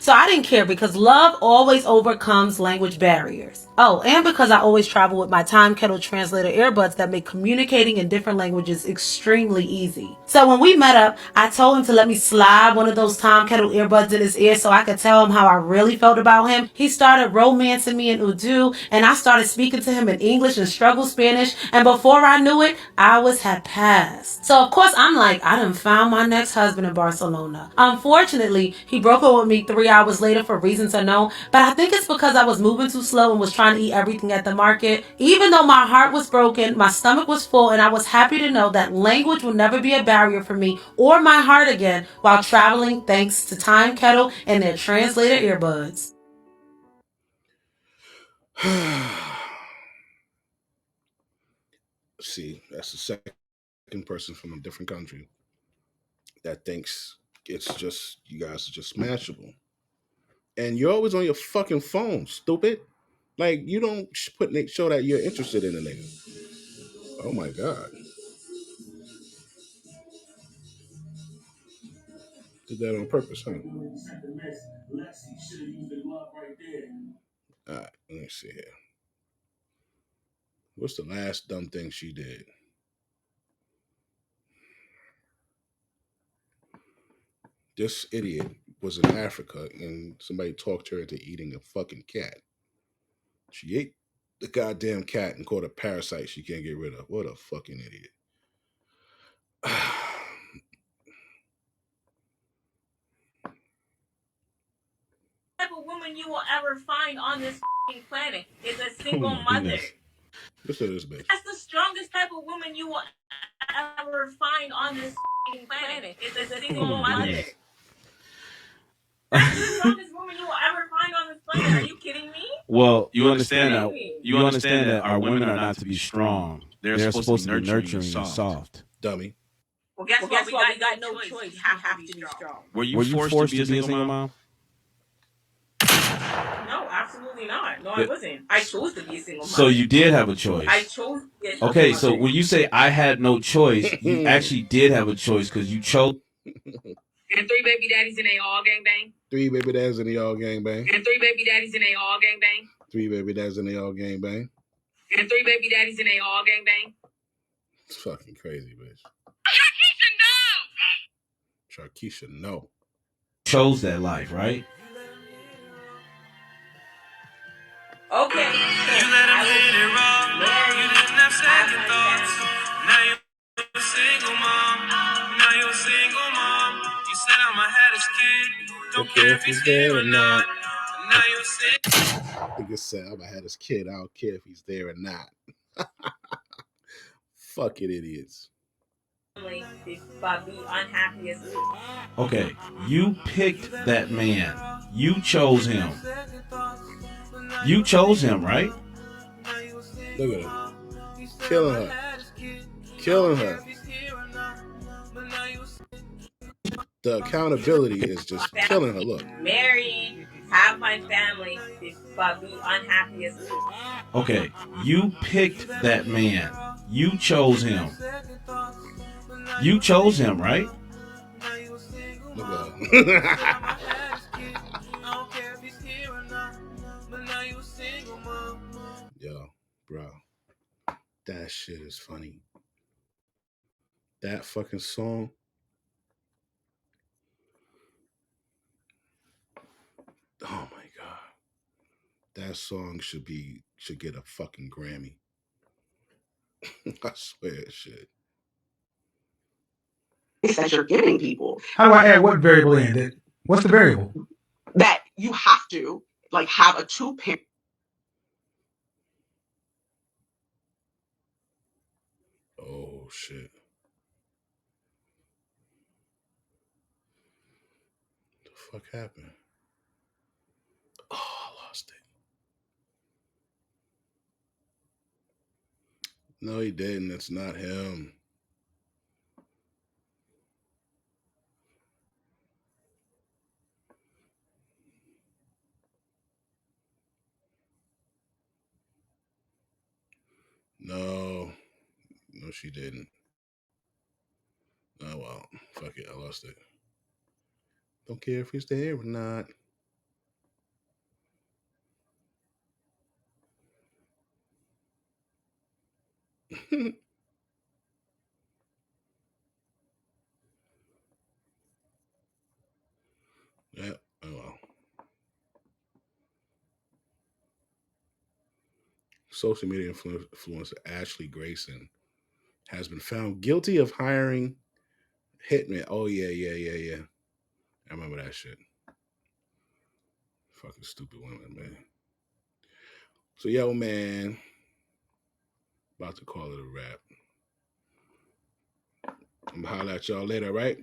Speaker 14: So I didn't care because love always overcomes language barriers. Oh, and because I always travel with my Time Kettle Translator earbuds that make communicating in different languages extremely easy. So when we met up, I told him to let me slide one of those Time Kettle earbuds in his ear so I could tell him how I really felt about him. He started romancing me in Urdu, and I started speaking to him in English and struggle Spanish, and before I knew it, hours had passed. So of course I'm like, I done found my next husband in Barcelona. Unfortunately, he broke up with me 3 hours later for reasons unknown, but I think it's because I was moving too slow and was trying to eat everything at the market. Even though my heart was broken, my stomach was full, and I was happy to know that language will never be a barrier for me or my heart again while traveling thanks to Time Kettle and their translator earbuds.
Speaker 1: See, that's the second person from a different country that thinks it's just, you guys are just smashable. And you're always on your fucking phone, stupid. Like, you don't show that you're interested in a nigga. Oh my God. Did that on purpose, huh? Alright, let me see here. What's the last dumb thing she did? This idiot was in Africa and somebody talked her into eating a fucking cat. She ate the goddamn cat and caught a parasite she can't get rid of. What a fucking idiot.
Speaker 14: Type of woman you will ever find on this planet is a single mother.
Speaker 1: Listen to this bitch.
Speaker 14: That's the strongest type of woman you will ever find on this planet. It's a single mother. That's the strongest woman you will ever find on this planet. Are you kidding me?
Speaker 15: Well, you understand that our women are not to be strong. They're supposed to be nurturing and soft.
Speaker 1: Dummy.
Speaker 14: Well, guess what? We got no choice. We have to be strong.
Speaker 15: Were you forced to be a single mom?
Speaker 14: No, absolutely not. No, I wasn't. I chose to be a single mom.
Speaker 15: So you did have a choice.
Speaker 14: I chose to be a single
Speaker 15: Okay,
Speaker 14: mother.
Speaker 15: so when you say I had no choice, you actually did have a choice because you chose.
Speaker 9: And 3 baby daddies and they all gangbang.
Speaker 1: 3 baby dads and they all gangbang.
Speaker 9: And 3 baby daddies and they all gangbang.
Speaker 1: 3 baby dads and they all gangbang.
Speaker 9: And 3 baby daddies and they all gangbang.
Speaker 1: It's fucking crazy, bitch. Sharkeisha, no.
Speaker 15: Chose that life, right?
Speaker 14: Okay.
Speaker 16: You let him hit it raw. You didn't have second thoughts. Now you're a single mom. Now you're a single mom. You said I'm a haddest kid. Don't care if he's there or not. Now you're single.
Speaker 1: Nigga said I'm a haddest kid. I don't care if he's there or not. Fucking idiots.
Speaker 14: But be unhappy as well.
Speaker 15: Okay, you picked that man. You chose him. You chose him, right?
Speaker 1: Look at her. Killing her. Killing her. The accountability is just killing her. Look.
Speaker 14: Marry, have my family, but be unhappy as well.
Speaker 15: Okay, you picked that man. You chose him. You chose him, right?
Speaker 1: Look at her. Yo, bro. That shit is funny. That fucking song. Oh my God. That song should get a fucking Grammy. I swear it should.
Speaker 17: That you're giving people.
Speaker 7: How do I add what variable in? What's the variable?
Speaker 17: That you have to like have a 2-parent.
Speaker 1: Oh shit. The fuck happened? Oh, I lost it. No, he didn't. It's not him. No, she didn't. Oh, well, fuck it. I lost it. Don't care if he's there or not. Yeah, oh well. Social media influencer Ashley Grayson has been found guilty of hiring hitmen. Oh, yeah. I remember that shit. Fucking stupid women, man. So, yo, man, about to call it a wrap. I'm gonna holler at y'all later, right?